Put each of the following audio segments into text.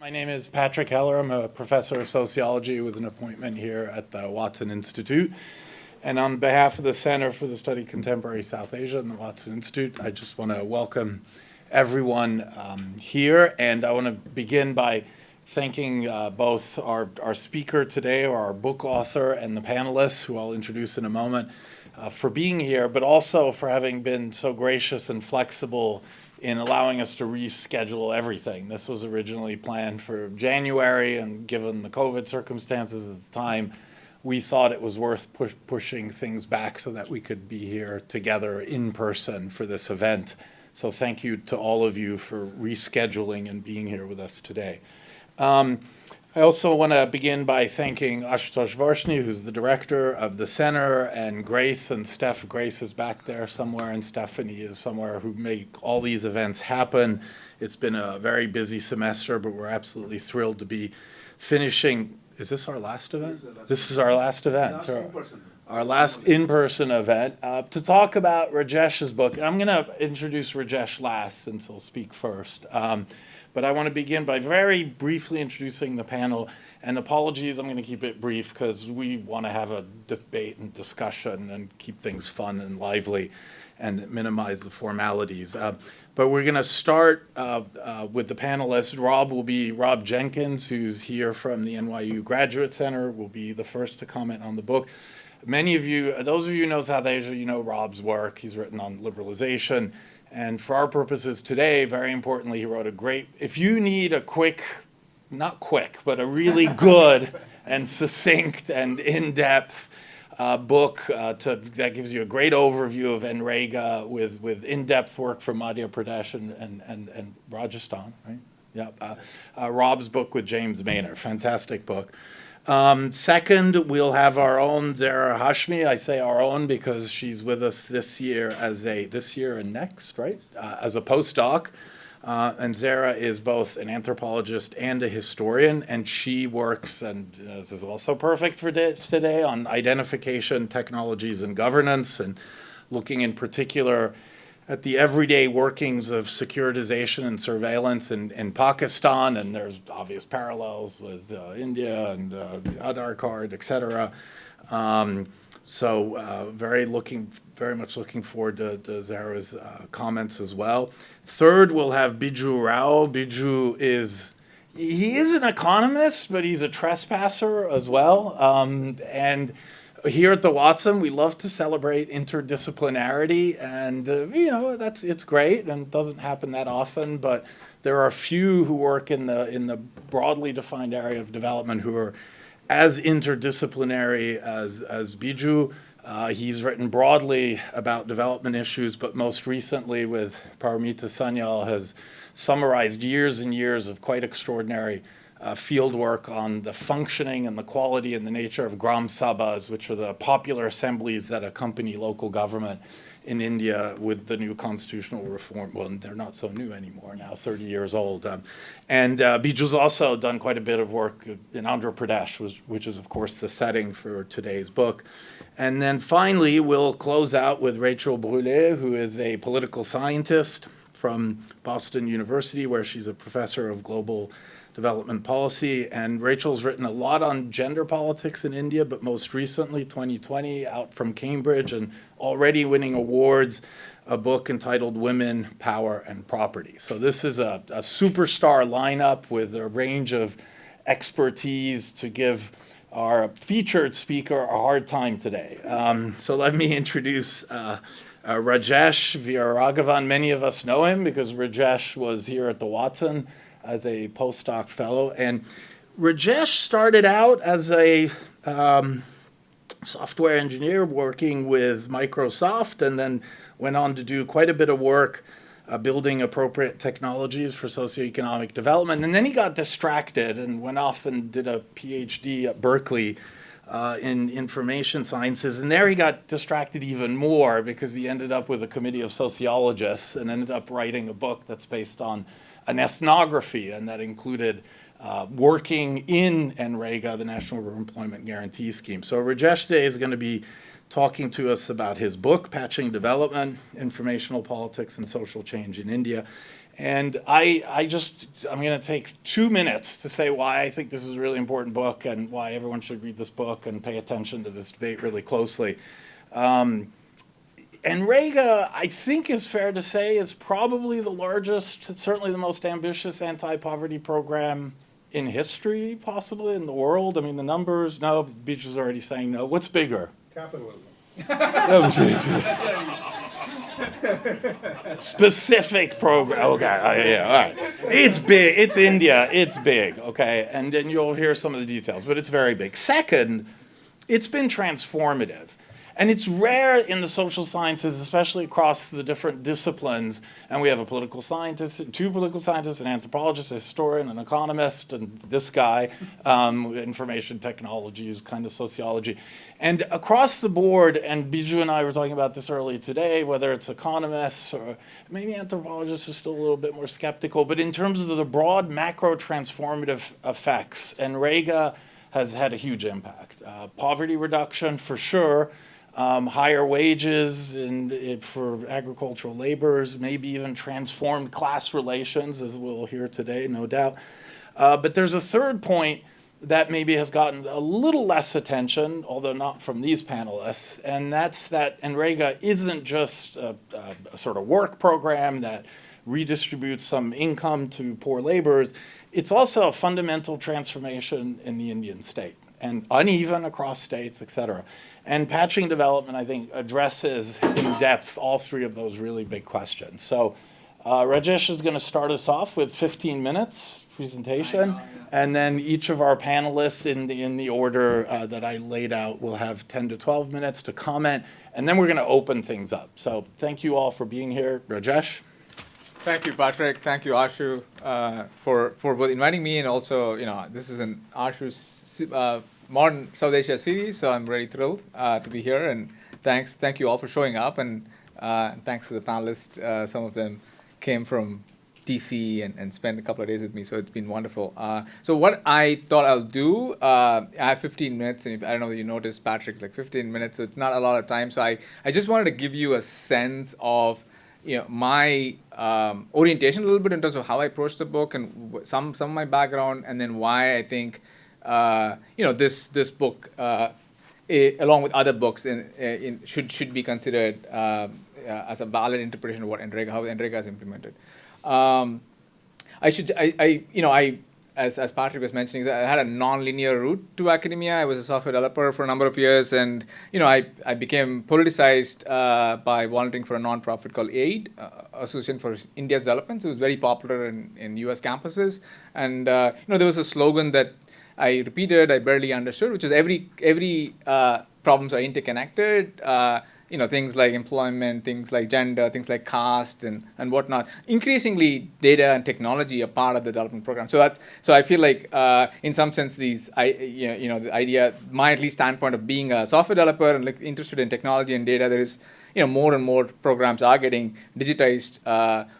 My name is Patrick Heller. I'm a professor of sociology with an appointment here at the Watson Institute. And on behalf of the Center for the Study of Contemporary South Asia and the Watson Institute, I just want to welcome everyone here. And I want to begin by thanking both our speaker today, or our book author, and the panelists, who I'll introduce in a moment, for being here, but also for having been so gracious and flexible in allowing us to reschedule everything. This was originally planned for January, and given the COVID circumstances at the time, we thought it was worth pushing things back so that we could be here together in person for this event. So thank you to all of you for rescheduling and being here with us today. I also want to begin by thanking Ashutosh Varshney, who's the director of the center, and Grace and Steph. Grace is back there somewhere, and Stephanie is somewhere, who make all these events happen. It's been a very busy semester, but we're absolutely thrilled to be finishing. Is this our last event? This is our last event. Our last in-person event to talk about Rajesh's book. I'm going to introduce Rajesh last, since he'll speak first. But I want to begin by very briefly introducing the panel. And apologies, I'm going to keep it brief because we want to have a debate and discussion and keep things fun and lively and minimize the formalities. But we're going to start with the panelists. Rob Jenkins, who's here from the NYU Graduate Center, will be the first to comment on the book. Many of you, those of you who know South Asia, you know Rob's work. He's written on liberalization. And for our purposes today, very importantly, he wrote a great, if you need a quick, not quick, but a really good and succinct and in-depth book that gives you a great overview of NREGA with in-depth work from Madhya Pradesh and Rajasthan, right? Yeah, Rob's book with James Maynard, fantastic book. Second, we'll have our own Zara Hashmi. I say our own because she's with us this year this year and next, right? As a postdoc. And Zara is both an anthropologist and a historian, and she works, and this is also perfect for today, on identification, technologies, and governance, and looking in particular at the everyday workings of securitization and surveillance in Pakistan, and there's obvious parallels with India and the Aadhaar card, et cetera. Very much looking forward to Zara's comments as well. Third, we'll have Biju Rao. Biju is an economist, but he's a trespasser as well. And here at the Watson, we love to celebrate interdisciplinarity, and it's great, and it doesn't happen that often. But there are a few who work in the broadly defined area of development who are as interdisciplinary as Biju. He's written broadly about development issues, but most recently with Paramita Sanyal has summarized years and years of quite extraordinary field work on the functioning and the quality and the nature of Gram Sabhas, which are the popular assemblies that accompany local government in India with the new constitutional reform. Well, they're not so new anymore, now 30 years old. And Biju's also done quite a bit of work in Andhra Pradesh, which is, of course, the setting for today's book. And then finally, we'll close out with Rachel Brulé, who is a political scientist from Boston University, where she's a professor of global development policy. And Rachel's written a lot on gender politics in India, but most recently, 2020, out from Cambridge and already winning awards, a book entitled Women, Power, and Property. So this is a superstar lineup with a range of expertise to give our featured speaker a hard time today. So let me introduce Rajesh Veeraraghavan. Many of us know him because Rajesh was here at the Watson as a postdoc fellow. And Rajesh started out as a software engineer working with Microsoft, and then went on to do quite a bit of work building appropriate technologies for socioeconomic development. And then he got distracted and went off and did a PhD at Berkeley in information sciences. And there he got distracted even more because he ended up with a committee of sociologists and ended up writing a book that's based on an ethnography, and that included working in NREGA, the National Rural Employment Guarantee Scheme. So Rajesh today is going to be talking to us about his book, Patching Development, Informational Politics and Social Change in India. And I'm going to take 2 minutes to say why I think this is a really important book and why everyone should read this book and pay attention to this debate really closely. NREGA, I think is fair to say, is probably the largest, certainly the most ambitious anti-poverty program in history, possibly in the world. I mean, the numbers, no, Beach is already saying no. What's bigger? Capitalism. Specific program. Okay, yeah, all right. It's big. It's India. It's big. Okay, and then you'll hear some of the details, but it's very big. Second, it's been transformative. And it's rare in the social sciences, especially across the different disciplines. And we have a political scientist, 2 political scientists, an anthropologist, a historian, an economist, and this guy, information technologies, kind of sociology. And across the board, and Biju and I were talking about this earlier today, whether it's economists or maybe anthropologists are still a little bit more skeptical, but in terms of the broad macro transformative effects, NREGA has had a huge impact. Poverty reduction, for sure. Higher wages for agricultural laborers, maybe even transformed class relations, as we'll hear today, no doubt. But there's a third point that maybe has gotten a little less attention, although not from these panelists, and that's that NREGA isn't just a sort of work program that redistributes some income to poor laborers. It's also a fundamental transformation in the Indian state, and uneven across states, et cetera. And patching development, I think, addresses in depth all 3 of those really big questions. So Rajesh is going to start us off with 15 minutes presentation, and then each of our panelists in the order that I laid out will have 10 to 12 minutes to comment, and then we're going to open things up. So thank you all for being here. Rajesh? Thank you, Patrick. Thank you, Ashu, for both inviting me, and also, this is an Ashu's Modern South Asia series, so I'm very thrilled to be here, and thank you all for showing up, and thanks to the panelists. Some of them came from DC and spent a couple of days with me, so it's been wonderful. So what I thought I'll do, I have 15 minutes, and I don't know if you noticed, Patrick, like 15 minutes, so it's not a lot of time, so I just wanted to give you a sense of my orientation a little bit in terms of how I approached the book and some of my background, and then why I think this book, along with other books, should be considered as a valid interpretation of what how NREGA is implemented. As Patrick was mentioning, I had a non-linear route to academia. I was a software developer for a number of years, and I became politicized by volunteering for a nonprofit called AID, Association for India's Development. It was very popular in U.S. campuses, and there was a slogan that I repeated, I barely understood, which is every problems are interconnected. Things like employment, things like gender, things like caste, and whatnot. Increasingly, data and technology are part of the development program. So I feel like, in some sense, the idea, my at least standpoint of being a software developer and interested in technology and data, there is, more and more programs are getting digitized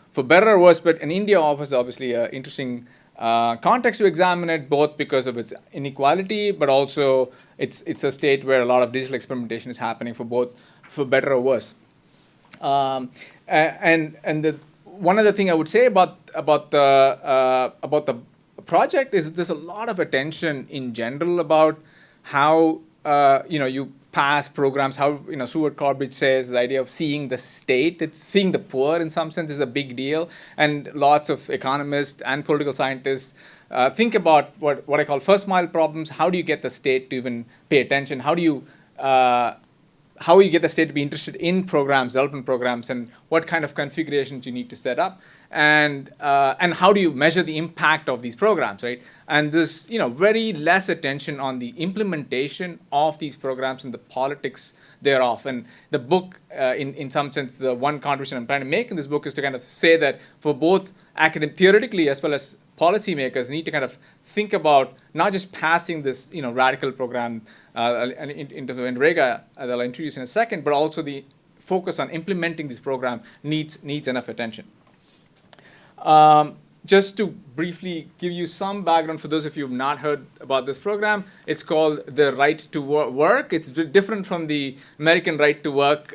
for better or worse. But in India offers obviously an interesting context to examine it, both because of its inequality, but also it's a state where a lot of digital experimentation is happening for better or worse. And the one other thing I would say about the project is there's a lot of attention in general about how you pass programs, how Stuart Corbett says the idea of seeing the state, it's seeing the poor in some sense is a big deal, and lots of economists and political scientists think about what I call first mile problems. How do you get the state to even pay attention? How do you get the state to be interested in programs, development programs, and what kind of configurations you need to set up, and how do you measure the impact of these programs, right? And there's very less attention on the implementation of these programs and the politics thereof. And the book, in some sense, the one contribution I'm trying to make in this book is to kind of say that for both theoretically as well as policymakers need to kind of think about not just passing this radical program into NREGA that I'll introduce in a second, but also the focus on implementing this program needs enough attention. just to briefly give you some background for those of you who have not heard about this program, it's called the Right to Work. It's different from the American Right to Work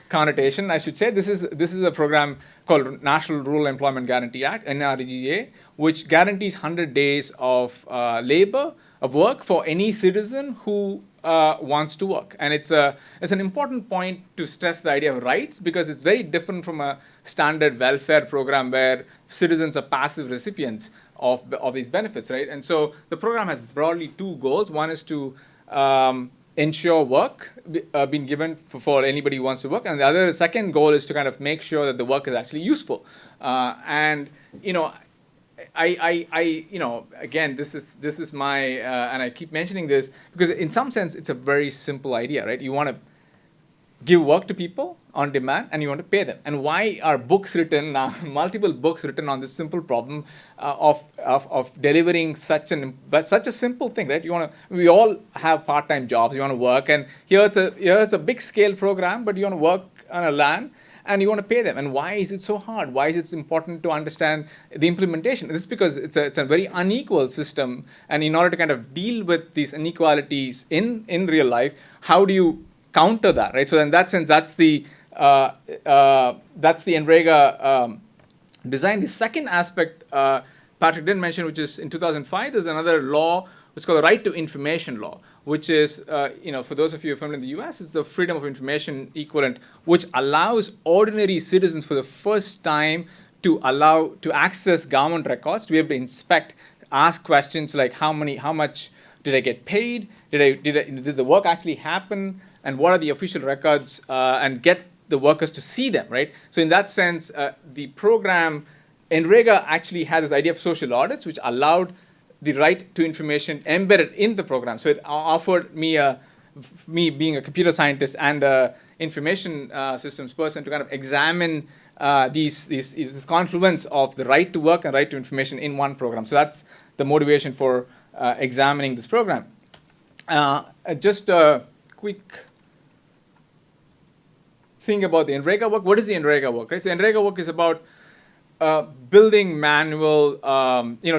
connotation, I should say. This is a program called National Rural Employment Guarantee Act, NREGA, which guarantees 100 days of labor, of work for any citizen who wants to work. And it's an important point to stress the idea of rights, because it's very different from a standard welfare program where citizens are passive recipients of these benefits, right? And so the program has broadly two goals. One is to ensure work being given for anybody who wants to work, and the second goal is to kind of make sure that the work is actually useful. And again, this is my, and I keep mentioning this because in some sense it's a very simple idea, right? You want to give work to people on demand, and you want to pay them. And why are books written now, multiple books written on this simple problem of delivering such a simple thing, right? We all have part-time jobs. You want to work, and here's a big scale program, but you want to work on a land, and you want to pay them. And why is it so hard? Why is it important to understand the implementation? This is because it's a very unequal system, and in order to kind of deal with these inequalities in real life, how do you counter that, right? So in that sense, that's the NREGA design. The second aspect Patrick didn't mention, which is in 2005, there's another law, it's called the Right to Information Law, which is, for those of you who are familiar in the US, it's the Freedom of Information equivalent, which allows ordinary citizens for the first time to access government records, to be able to inspect, ask questions like how much did I get paid? Did the work actually happen? And what are the official records? And get the workers to see them, right? So in that sense, the program, NREGA actually had this idea of social audits, which allowed the right to information embedded in the program. So it offered me being a computer scientist and a information systems person to kind of examine this confluence of the right to work and right to information in one program. So that's the motivation for examining this program. Just a quick thing about the NREGA work. What is the NREGA work? Right? So NREGA work is about building manual,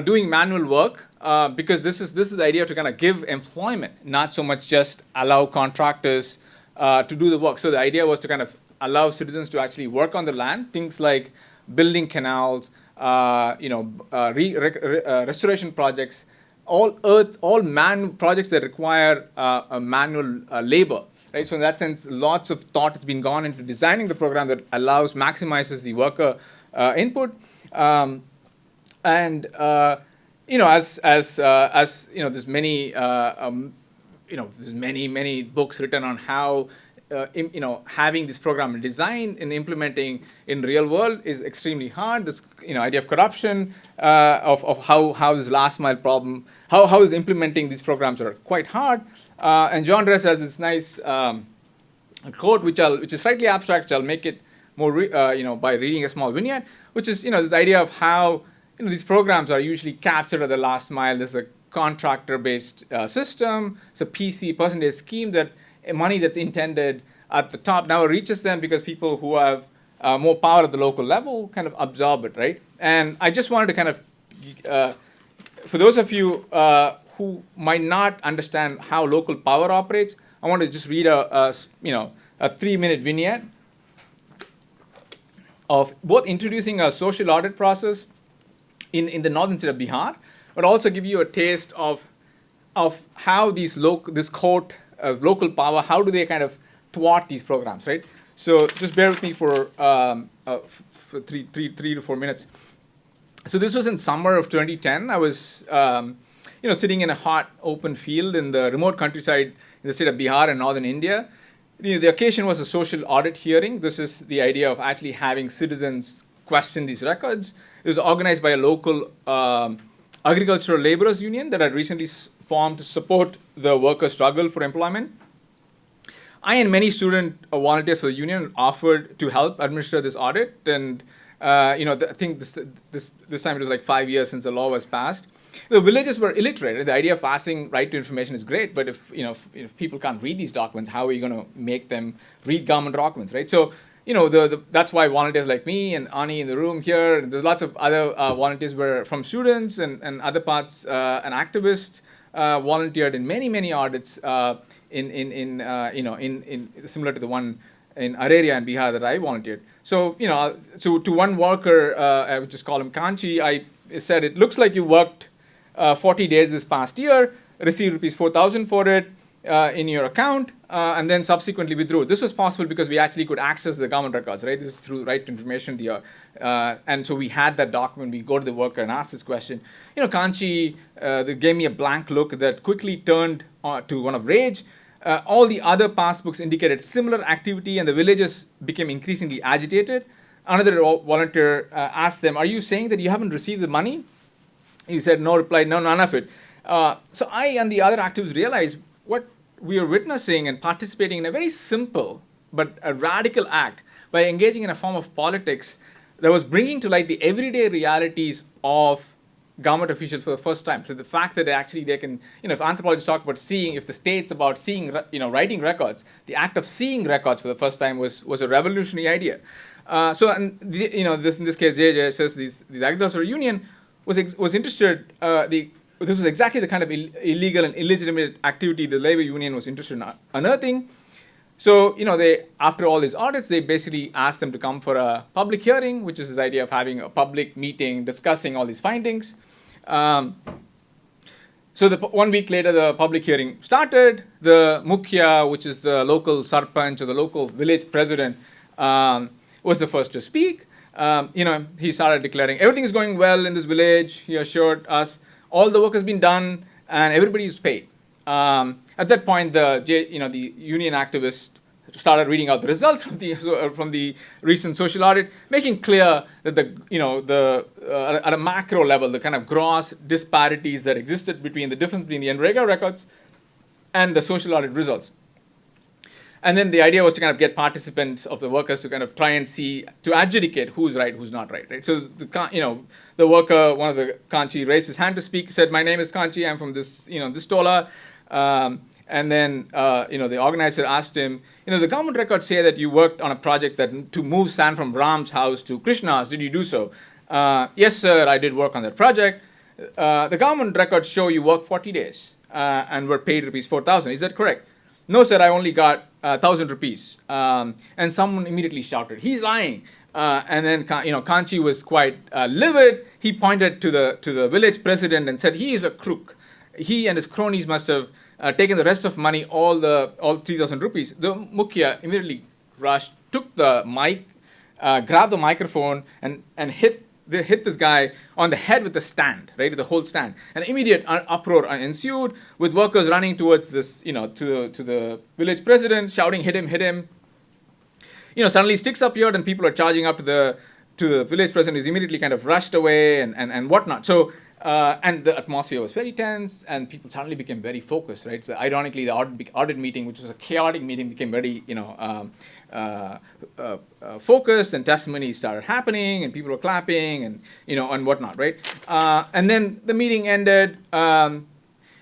doing manual work, because this is the idea to kind of give employment, not so much just allow contractors to do the work. So the idea was to kind of allow citizens to actually work on the land, things like building canals, restoration projects, all projects that require a manual labor. Right? So in that sense, lots of thought has been gone into designing the program that maximizes the worker input, as there's many books written on how having this program designed and implementing in real world is extremely hard. This idea of corruption, of how this last mile problem, how is implementing these programs are quite hard. And John Dress has this nice quote, which is slightly abstract, which I'll make it more, by reading a small vignette, which is, this idea of how, these programs are usually captured at the last mile. There's a contractor-based system. It's a PC, percentage scheme, that money that's intended at the top now reaches them because people who have more power at the local level kind of absorb it, right? And I just wanted to kind of, for those of you who might not understand how local power operates, I want to just read a 3-minute vignette of both introducing a social audit process in the northern state of Bihar, but also give you a taste of how this court of local power, how do they kind of thwart these programs, right? So just bear with me for 3 to 4 minutes. So this was in summer of 2010. I was sitting in a hot open field in the remote countryside in the state of Bihar in northern India. The occasion was a social audit hearing. This is the idea of actually having citizens question these records. It was organized by a local agricultural laborers union that had recently formed to support the workers' struggle for employment. I and many student volunteers for the union offered to help administer this audit, and I think this time it was like 5 years since the law was passed. The villagers were illiterate. The idea of passing right to information is great, but if people can't read these documents, how are you going to make them read government documents, right? So that's why volunteers like me and Ani in the room here, and there's lots of other volunteers were from students and other parts, and activists volunteered in many audits in similar to the one in Araria and Bihar that I volunteered. So to one worker, I would just call him Kanchi, I said, it looks like you worked 40 days this past year, received rupees 4,000 for it in your account, and then subsequently withdrew. This was possible because we actually could access the government records, right? This is through right to information. And so we had that document. We go to the worker and ask this question. Kanchi, they gave me a blank look that quickly turned to one of rage. All the other passbooks indicated similar activity, and the villagers became increasingly agitated. Another volunteer asked them, "Are you saying that you haven't received the money?" He said, "No," replied, "No, none of it." So I and the other activists realized what we are witnessing and participating in a very simple but a radical act by engaging in a form of politics that was bringing to light the everyday realities of government officials for the first time. So the fact that they can, if anthropologists talk about seeing, if the state's about seeing, writing records, the act of seeing records for the first time was a revolutionary idea. In this case, JJ says the agricultural union was interested. This was exactly the kind of illegal and illegitimate activity the labor union was interested in unearthing. So, they, after all these audits, they basically asked them to come for a public hearing, which is this idea of having a public meeting discussing all these findings. So 1 week later, the public hearing started. The mukhya, which is the local sarpanch or the local village president, was the first to speak. He started declaring everything is going well in this village. He assured us all the work has been done and everybody is paid. At that point, the union activist started reading out the results from the recent social audit, making clear that at a macro level, the kind of gross disparities that existed between the difference between the NREGA records and the social audit results. And then the idea was to kind of get participants of the workers to kind of try and see, to adjudicate who's right, who's not right, right? So the worker, one of the Kanchi, raised his hand to speak, said, "My name is Kanchi, I'm from this tola." And then the organizer asked him, the government records say that you worked on a project to move sand from Ram's house to Krishna's. Did you do so? Yes, sir, I did work on that project. The government records show you worked 40 days and were paid rupees 4,000. Is that correct? No, sir, I only got 1,000 rupees. And someone immediately shouted, "He's lying." And then Kanchi was quite livid. He pointed to the village president and said, "He is a crook. He and his cronies must have taken the rest of money, all 3,000 rupees. The mukhya immediately rushed, took the mic, grabbed the microphone, and hit this guy on the head with the stand, right, the whole stand. An immediate uproar ensued, with workers running towards this, to the village president, shouting, "Hit him, hit him." Suddenly sticks appeared and people are charging up to the village president, who's immediately kind of rushed away and whatnot. So. And the atmosphere was very tense, and people suddenly became very focused, right? So ironically, the audit meeting, which was a chaotic meeting, became very, focused, and testimonies started happening, and people were clapping, and whatnot, right? And then the meeting ended, and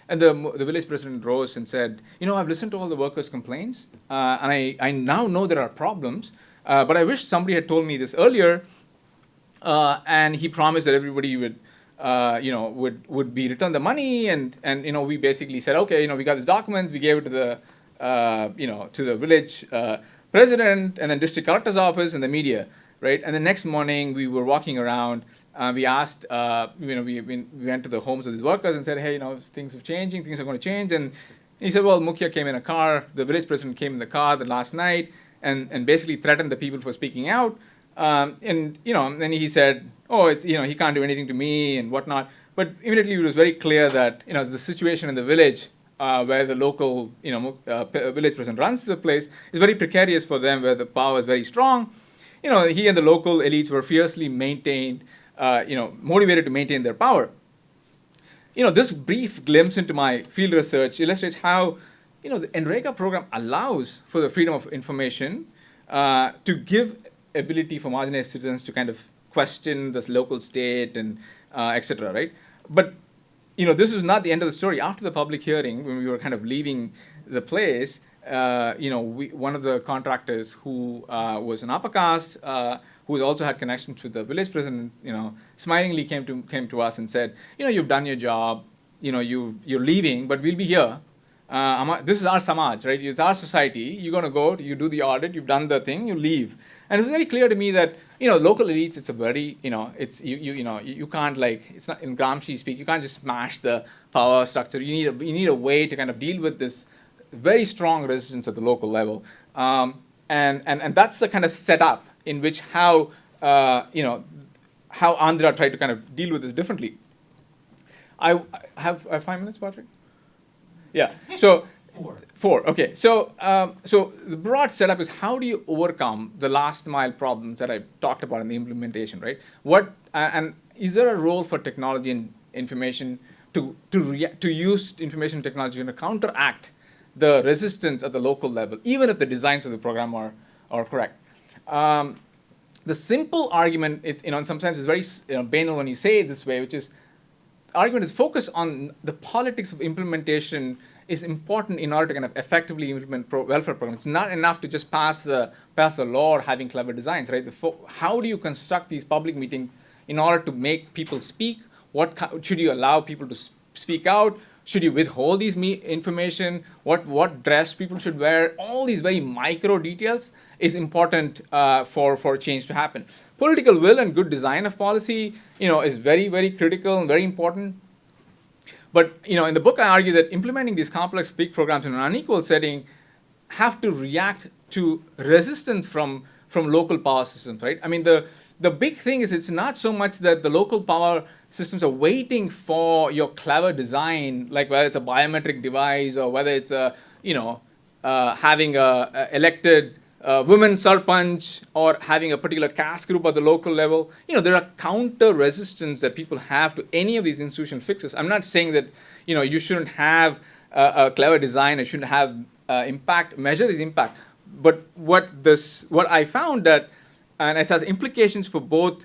the village president rose and said, "I've listened to all the workers' complaints, and I now know there are problems, but I wish somebody had told me this earlier." And he promised that everybody would be returned the money, and we basically said, okay, we got this document, we gave it to the village president, and then district collector's office, and the media, right? And the next morning we were walking around, we asked, we went to the homes of these workers and said, hey, things are changing, things are going to change, and he said, well, Mukhya came in a car, the village president came in the car the last night, and basically threatened the people for speaking out. And then he said, "Oh, he can't do anything to me and whatnot." But immediately it was very clear that the situation in the village where the local village president runs the place is very precarious for them, where the power is very strong. He and the local elites were fiercely motivated to maintain their power. This brief glimpse into my field research illustrates how the NREGA program allows for the freedom of information to give ability for marginalized citizens to kind of question this local state and etc., right? But this was not the end of the story. After the public hearing, when we were kind of leaving the place, one of the contractors who was an upper caste, who also had connections with the village president, smilingly came to us and said, you've done your job, you're leaving, but we'll be here. This is our samaj, right? It's our society. You're going to go, you do the audit, you've done the thing, you leave. And it was very clear to me that, local elites, it's a very, it's, you can't it's not, in Gramsci speak, you can't just smash the power structure. You need a way to kind of deal with this very strong resistance at the local level. And that's the kind of setup in which how Andhra tried to kind of deal with this differently. I have 5 minutes, Patrick? Yeah. So four. Okay. So the broad setup is how do you overcome the last mile problems that I talked about in the implementation, right? And is there a role for technology and information to use information technology to counteract the resistance at the local level, even if the designs of the program are correct? The simple argument, sometimes is very banal when you say it this way, which is argument is focused on the politics of implementation is important in order to kind of effectively implement welfare programs. It's not enough to just pass the law or having clever designs, right? How do you construct these public meetings in order to make people speak? Should you allow people to speak out? Should you withhold these information? What dress people should wear? All these very micro details is important for change to happen. Political will and good design of policy, is very, very critical and very important. But in the book, I argue that implementing these complex big programs in an unequal setting have to react to resistance from local power systems, right? I mean, the big thing is it's not so much that the local power systems are waiting for your clever design, like whether it's a biometric device or whether it's having a elected women sarpanch or having a particular caste group at the local level. There are counter resistance that people have to any of these institutional fixes. I'm not saying that you shouldn't have a clever design, or shouldn't have measure these impact. But what I found that, and it has implications for both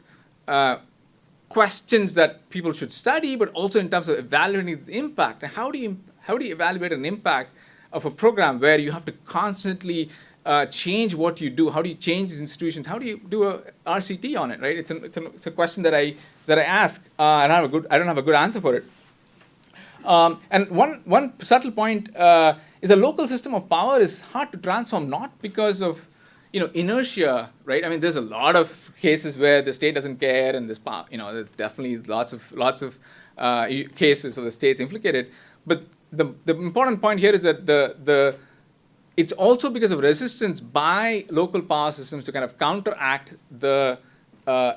questions that people should study, but also in terms of evaluating its impact. And how do you evaluate an impact of a program where you have to constantly change what you do? How do you change these institutions? How do you do a RCT on it? Right? It's a question that I ask, and I don't have a good answer for it. And one subtle point is the local system of power is hard to transform, not because of inertia, right? I mean, there's a lot of cases where the state doesn't care, and there's there's definitely lots of cases of the states implicated. But the important point here is that it's also because of resistance by local power systems to kind of counteract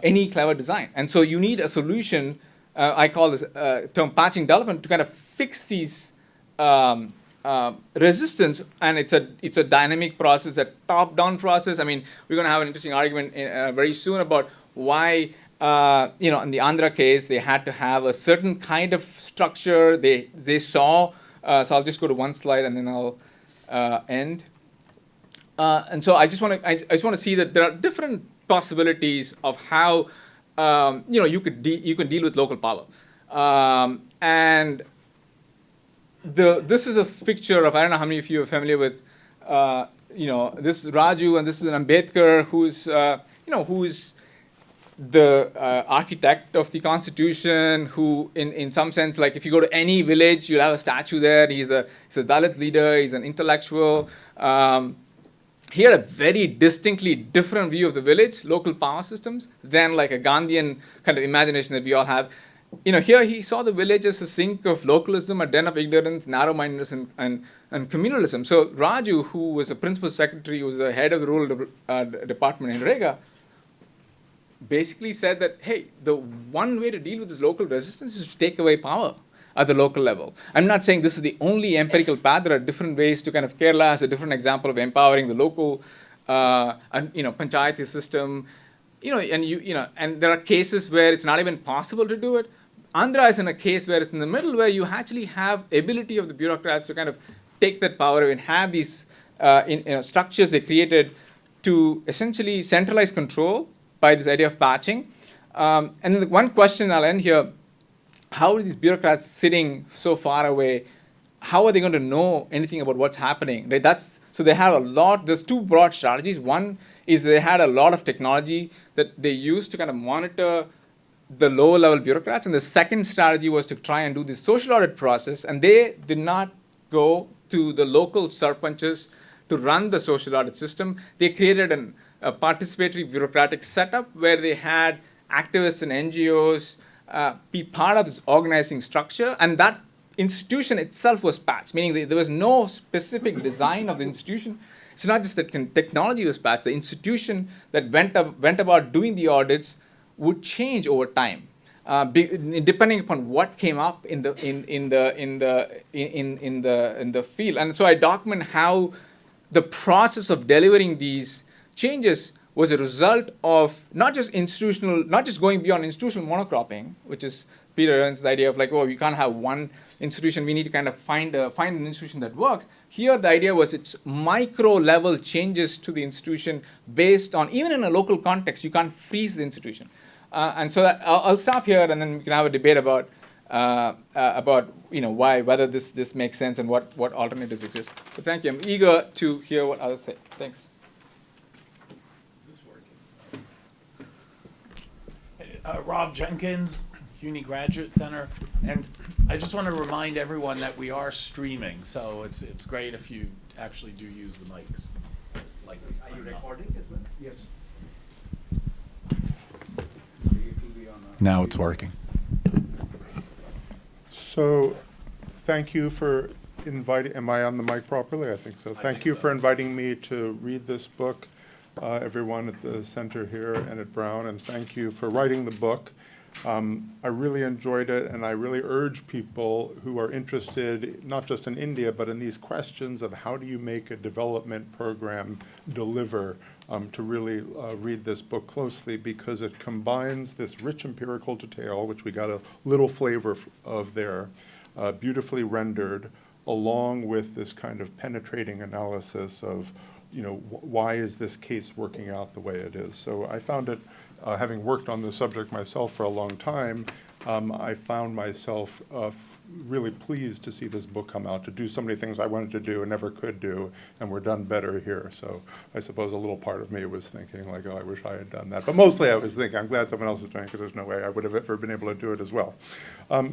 any clever design. And so you need a solution, I call this term patching development, to kind of fix these resistance, and it's a dynamic process, a top-down process. I mean, we're going to have an interesting argument very soon about why, in the Andhra case, they had to have a certain kind of structure. They saw, so I'll just go to one slide and then I'll end. And so I just want to see that there are different possibilities of how you can deal with local power. And this is a picture of, I don't know how many of you are familiar with this is Raju, and this is an Ambedkar who's the architect of the Constitution, who in some sense, like if you go to any village, you'll have a statue there. He's a Dalit leader, he's an intellectual. He had a very distinctly different view of the village, local power systems, than like a Gandhian kind of imagination that we all have. Here he saw the village as a sink of localism, a den of ignorance, narrow-mindedness, and communalism. So Raju, who was a principal secretary, who was the head of the rural department in NREGA, basically said that, hey, the one way to deal with this local resistance is to take away power at the local level. I'm not saying this is the only empirical path. There are different ways to kind of, Kerala as a different example of empowering the local, panchayati system. And there are cases where it's not even possible to do it. Andhra is in a case where it's in the middle, where you actually have ability of the bureaucrats to kind of take that power and have these structures they created to essentially centralize control by this idea of patching. And then one question I'll end here: how are these bureaucrats sitting so far away how are they going to know anything about what's happening? Right? So they have a lot. There's two broad strategies. One is they had a lot of technology that they used to kind of monitor the lower level bureaucrats, and the second strategy was to try and do the social audit process, and they did not go to the local sarpanchas to run the social audit system. They created a participatory bureaucratic setup where they had activists and NGOs be part of this organizing structure, and that institution itself was patched, meaning there was no specific design of the institution. It's not just that technology was patched, the institution that went about doing the audits would change over time, depending upon what came up in the field. And so I document how the process of delivering these changes was a result of not just going beyond institutional monocropping, which is Peter Ernst's idea of like, oh, you can't have one institution. We need to kind of find an institution that works. Here, the idea was it's micro level changes to the institution based on, even in a local context, you can't freeze the institution. And so I'll stop here, and then we can have a debate about whether this makes sense and what alternatives exist. But thank you. I'm eager to hear what others say. Thanks. Is this working? Rob Jenkins, CUNY Graduate Center, and I just want to remind everyone that we are streaming, so it's great if you actually do use the mics. Like, are you recording as well? Yes. Now it's working. So, thank you for inviting, am I on the mic properly? I think so. Thank you for inviting me to read this book, everyone at the center here and at Brown, and thank you for writing the book. I really enjoyed it, and I really urge people who are interested, not just in India, but in these questions of how do you make a development program deliver, to really read this book closely, because it combines this rich empirical detail, which we got a little flavor of there, beautifully rendered, along with this kind of penetrating analysis of, why is this case working out the way it is. So I found it, having worked on this subject myself for a long time, I found myself really pleased to see this book come out, to do so many things I wanted to do and never could do, and were done better here. So I suppose a little part of me was thinking like, oh, I wish I had done that. But mostly I was thinking, I'm glad someone else is doing it, because there's no way I would have ever been able to do it as well.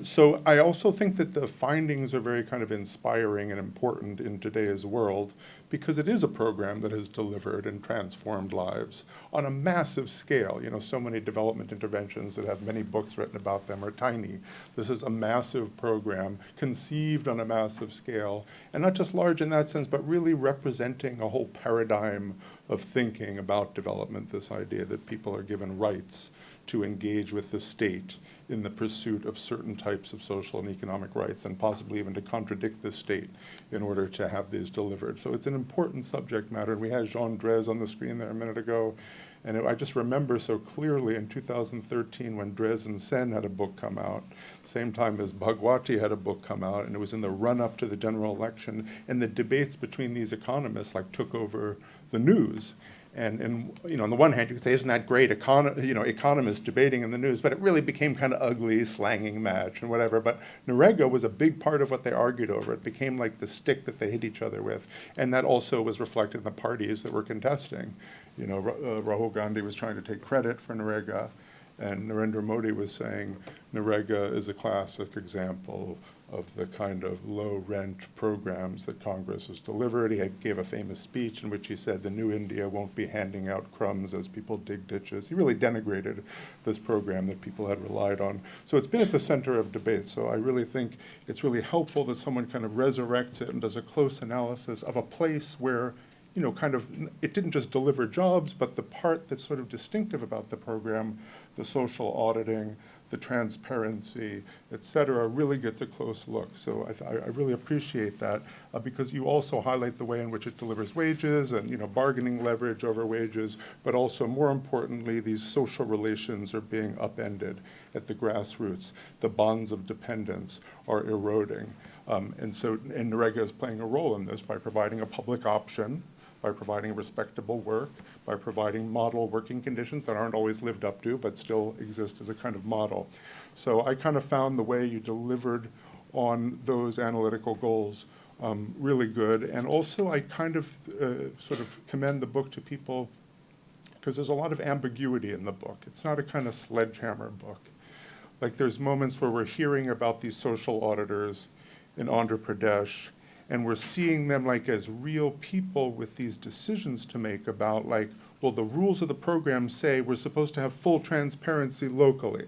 So I also think that the findings are very kind of inspiring and important in today's world, because it is a program that has delivered and transformed lives on a massive scale. So many development interventions that have many books written about them are tiny. This is a massive program conceived on a massive scale, and not just large in that sense, but really representing a whole paradigm of thinking about development, this idea that people are given rights to engage with the state in the pursuit of certain types of social and economic rights, and possibly even to contradict the state in order to have these delivered. So it's an important subject matter, and we had Jean Drèze on the screen there a minute ago, and I just remember so clearly in 2013 when Drèze and Sen had a book come out, same time as Bhagwati had a book come out, and it was in the run-up to the general election, and the debates between these economists took over the news. And on the one hand, you could say, isn't that great, economists debating in the news, but it really became kind of ugly, slanging match and whatever. But NREGA was a big part of what they argued over. It became like the stick that they hit each other with. And that also was reflected in the parties that were contesting. Rahul Gandhi was trying to take credit for NREGA, and Narendra Modi was saying NREGA is a classic example of the kind of low-rent programs that Congress has delivered. He gave a famous speech in which he said the new India won't be handing out crumbs as people dig ditches. He really denigrated this program that people had relied on. So it's been at the center of debate. So I really think it's really helpful that someone kind of resurrects it and does a close analysis of a place where it didn't just deliver jobs, but the part that's sort of distinctive about the program, the social auditing, the transparency, et cetera, really gets a close look. So I really appreciate that, because you also highlight the way in which it delivers wages and bargaining leverage over wages, but also more importantly, these social relations are being upended at the grassroots. The bonds of dependence are eroding. And NREGA is playing a role in this by providing a public option, by providing respectable work, by providing model working conditions that aren't always lived up to, but still exist as a kind of model. So I kind of found the way you delivered on those analytical goals really good. And also I kind of sort of commend the book to people because there's a lot of ambiguity in the book. It's not a kind of sledgehammer book. Like there's moments where we're hearing about these social auditors in Andhra Pradesh, and we're seeing them like as real people with these decisions to make about like, well, the rules of the program say we're supposed to have full transparency locally.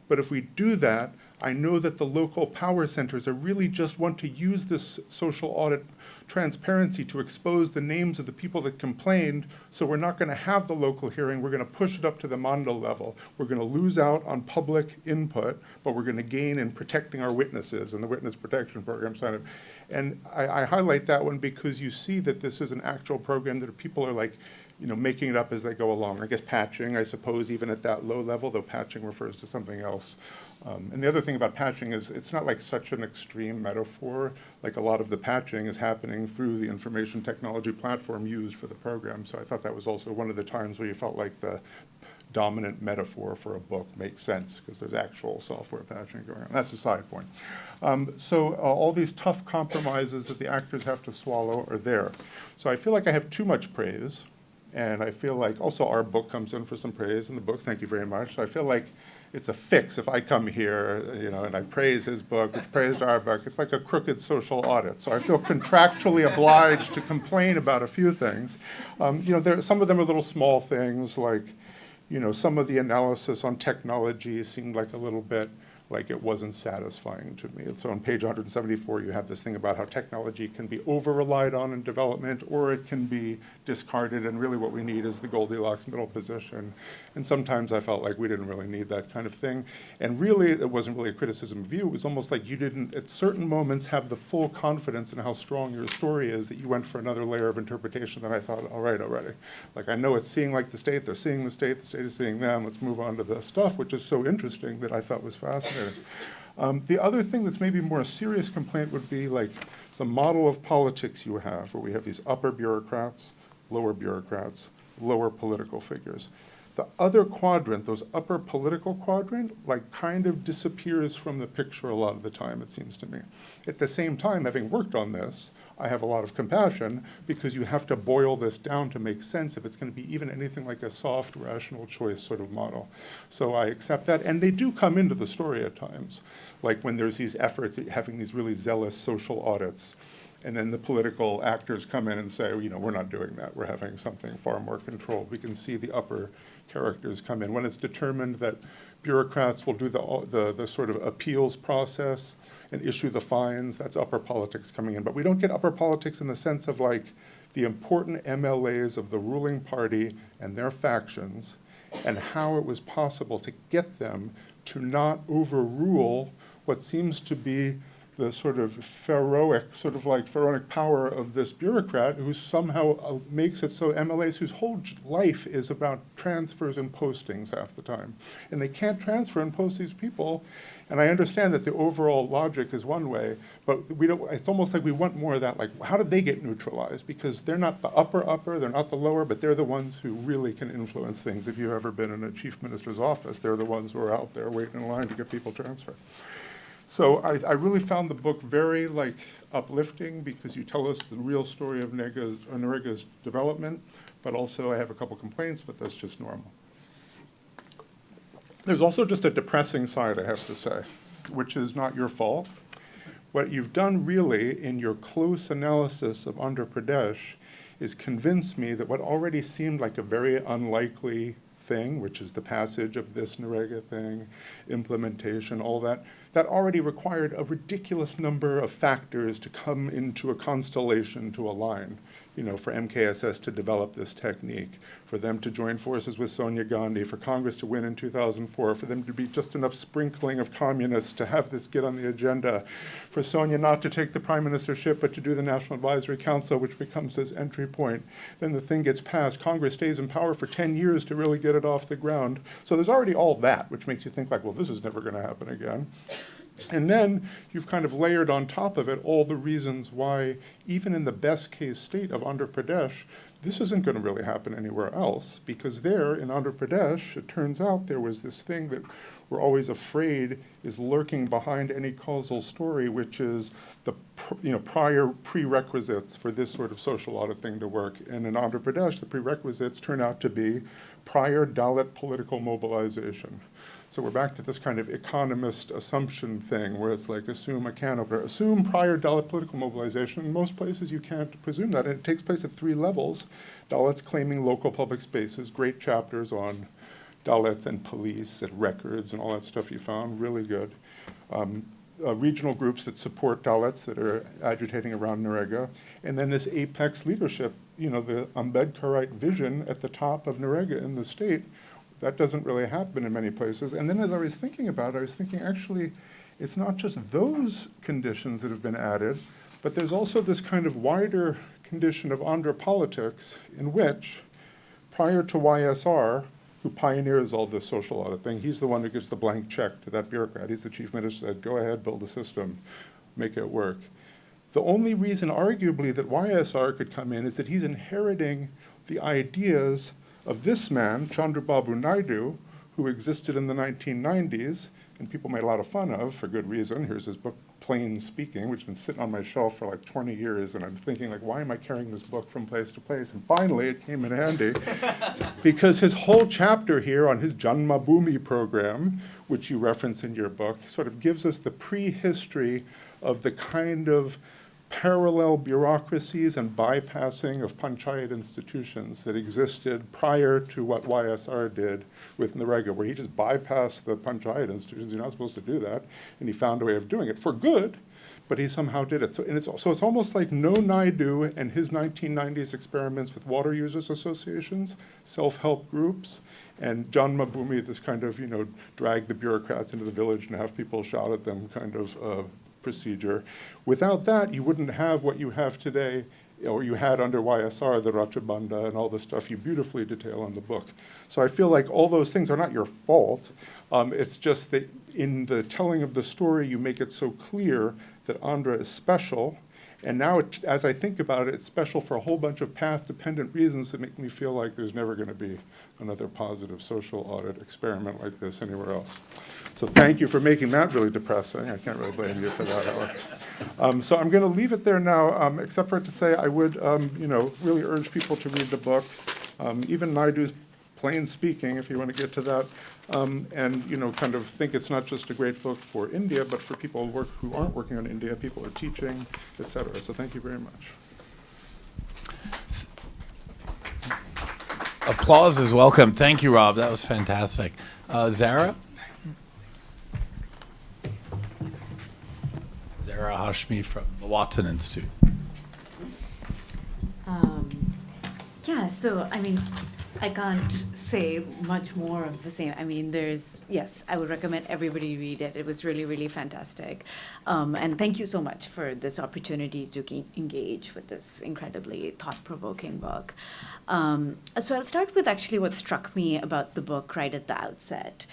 But if we do that, I know that the local power centers are really just want to use this social audit transparency to expose the names of the people that complained, so we're not going to have the local hearing. We're going to push it up to the Mando level. We're going to lose out on public input, but we're going to gain in protecting our witnesses and the witness protection program side of. And I highlight that one because you see that this is an actual program that people are like, you know, making it up as they go along. I guess patching, I suppose, even at that low level, though patching refers to something else. And the other thing about patching is it's not like such an extreme metaphor. Like a lot of the patching is happening through the information technology platform used for the program. So I thought that was also one of the times where you felt like the dominant metaphor for a book makes sense because there's actual software patching going on. That's a side point. So all these tough compromises that the actors have to swallow are there. So I feel like I have too much praise. And I feel like also our book comes in for some praise in the book. Thank you very much. So I feel like it's a fix if I come here, you know, and I praise his book, which praised our book. It's like a crooked social audit. So I feel contractually obliged to complain about a few things. You know, some of them are little small things like, you know, some of the analysis on technology seemed like a little bit like it wasn't satisfying to me. So on page 174, you have this thing about how technology can be over-relied on in development, or it can be discarded, and really what we need is the Goldilocks middle position. And sometimes I felt like we didn't really need that kind of thing. And really, it wasn't really a criticism of you. It was almost like you didn't, at certain moments, have the full confidence in how strong your story is that you went for another layer of interpretation that I thought, all right, already. Like, I know it's seeing like the state, they're seeing the state is seeing them, let's move on to the stuff, which is so interesting that I thought was fascinating. The other thing that's maybe more a serious complaint would be like the model of politics you have, where we have these upper bureaucrats, lower political figures. The other quadrant, those upper political quadrant, like kind of disappears from the picture a lot of the time, it seems to me. At the same time, having worked on this, I have a lot of compassion because you have to boil this down to make sense if it's going to be even anything like a soft, rational choice sort of model. So I accept that, and they do come into the story at times, like when there's these efforts at having these really zealous social audits, and then the political actors come in and say, you know, we're not doing that. We're having something far more controlled. We can see the upper characters come in. When it's determined that bureaucrats will do the sort of appeals process and issue the fines, that's upper politics coming in. But we don't get upper politics in the sense of like the important MLAs of the ruling party and their factions and how it was possible to get them to not overrule what seems to be the sort of pharaonic power of this bureaucrat who somehow makes it so MLAs whose whole life is about transfers and postings half the time. And they can't transfer and post these people. And I understand that the overall logic is one way, but we don't, it's almost like we want more of that, like how did they get neutralized? Because they're not the upper, they're not the lower, but they're the ones who really can influence things. If you've ever been in a chief minister's office, they're the ones who are out there waiting in line to get people transferred. So I really found the book very like uplifting because you tell us the real story of NREGA's development, but also I have a couple complaints, but that's just normal. There's also just a depressing side, I have to say, which is not your fault. What you've done really in your close analysis of Andhra Pradesh is convince me that what already seemed like a very unlikely thing, which is the passage of this NREGA thing, implementation, all that, that already required a ridiculous number of factors to come into a constellation to align, you know, for MKSS to develop this technique, for them to join forces with Sonia Gandhi, for Congress to win in 2004, for them to be just enough sprinkling of communists to have this get on the agenda, for Sonia not to take the prime ministership but to do the National Advisory Council, which becomes this entry point. Then the thing gets passed. Congress stays in power for 10 years to really get it off the ground. So there's already all that, which makes you think like, well, this is never going to happen again. And then you've kind of layered on top of it all the reasons why, even in the best case state of Andhra Pradesh, this isn't going to really happen anywhere else, because there in Andhra Pradesh, it turns out there was this thing that we're always afraid is lurking behind any causal story, which is the prior prerequisites for this sort of social audit thing to work. And in Andhra Pradesh, the prerequisites turn out to be prior Dalit political mobilization. So we're back to this kind of economist assumption thing where it's like assume a canopy, assume prior Dalit political mobilization. In most places you can't presume that, and it takes place at 3 levels. Dalits claiming local public spaces, great chapters on Dalits and police and records and all that stuff you found, really good. Regional groups that support Dalits that are agitating around NREGA. And then this apex leadership, the Ambedkarite vision at the top of NREGA in the state. That doesn't really happen in many places. And then as I was thinking about it, I was thinking actually it's not just those conditions that have been added, but there's also this kind of wider condition of Andhra politics in which, prior to YSR, who pioneers all this social audit thing, he's the one who gives the blank check to that bureaucrat. He's the chief minister, said, go ahead, build a system, make it work. The only reason, arguably, that YSR could come in is that he's inheriting the ideas of this man, Chandrababu Naidu, who existed in the 1990s, and people made a lot of fun of for good reason. Here's his book, Plain Speaking, which has been sitting on my shelf for like 20 years, and I'm thinking, like, why am I carrying this book from place to place? And finally, it came in handy, because his whole chapter here on his Janmabhoomi program, which you reference in your book, sort of gives us the prehistory of the kind of parallel bureaucracies and bypassing of panchayat institutions that existed prior to what YSR did with NREGA, where he just bypassed the panchayat institutions. You're not supposed to do that, and he found a way of doing it for good, but he somehow did it. So it's almost like no Naidu and his 1990s experiments with water users associations, self-help groups, and Janmabhoomi, this kind of, drag the bureaucrats into the village and have people shout at them kind of procedure. Without that, you wouldn't have what you have today, or you had under YSR, the Rachabanda and all the stuff you beautifully detail in the book. So I feel like all those things are not your fault. It's just that in the telling of the story, you make it so clear that Andhra is special. And now, as I think about it, it's special for a whole bunch of path-dependent reasons that make me feel like there's never going to be another positive social audit experiment like this anywhere else. So thank you for making that really depressing. I can't really blame you for that. So I'm going to leave it there now, except for to say I would, really urge people to read the book. Even Naidu's Plain Speaking, if you want to get to that. And kind of think it's not just a great book for India, but for people who aren't working on India, people who are teaching, et cetera. So thank you very much. Applause is welcome. Thank you, Rob. That was fantastic. Zara? Zara Hashmi from the Watson Institute. So, I can't say much more of the same. Yes, I would recommend everybody read it. It was really, really fantastic. And thank you so much for this opportunity to engage with this incredibly thought-provoking book. So I'll start with actually what struck me about the book right at the outset.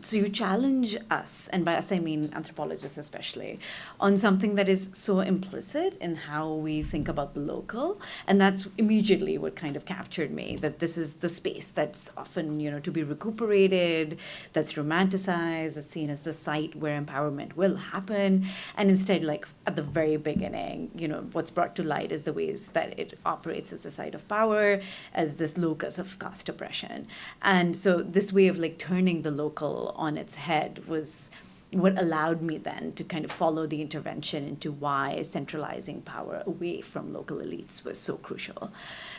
So you challenge us, and by us I mean anthropologists especially, on something that is so implicit in how we think about the local. And that's immediately what kind of captured me, that this is the space that's often, to be recuperated, that's romanticized, that's seen as the site where empowerment will happen. And instead, like at the very beginning, what's brought to light is the ways that it operates as a site of power, as this locus of caste oppression. And so this way of like turning the local on its head was what allowed me then to kind of follow the intervention into why centralizing power away from local elites was so crucial.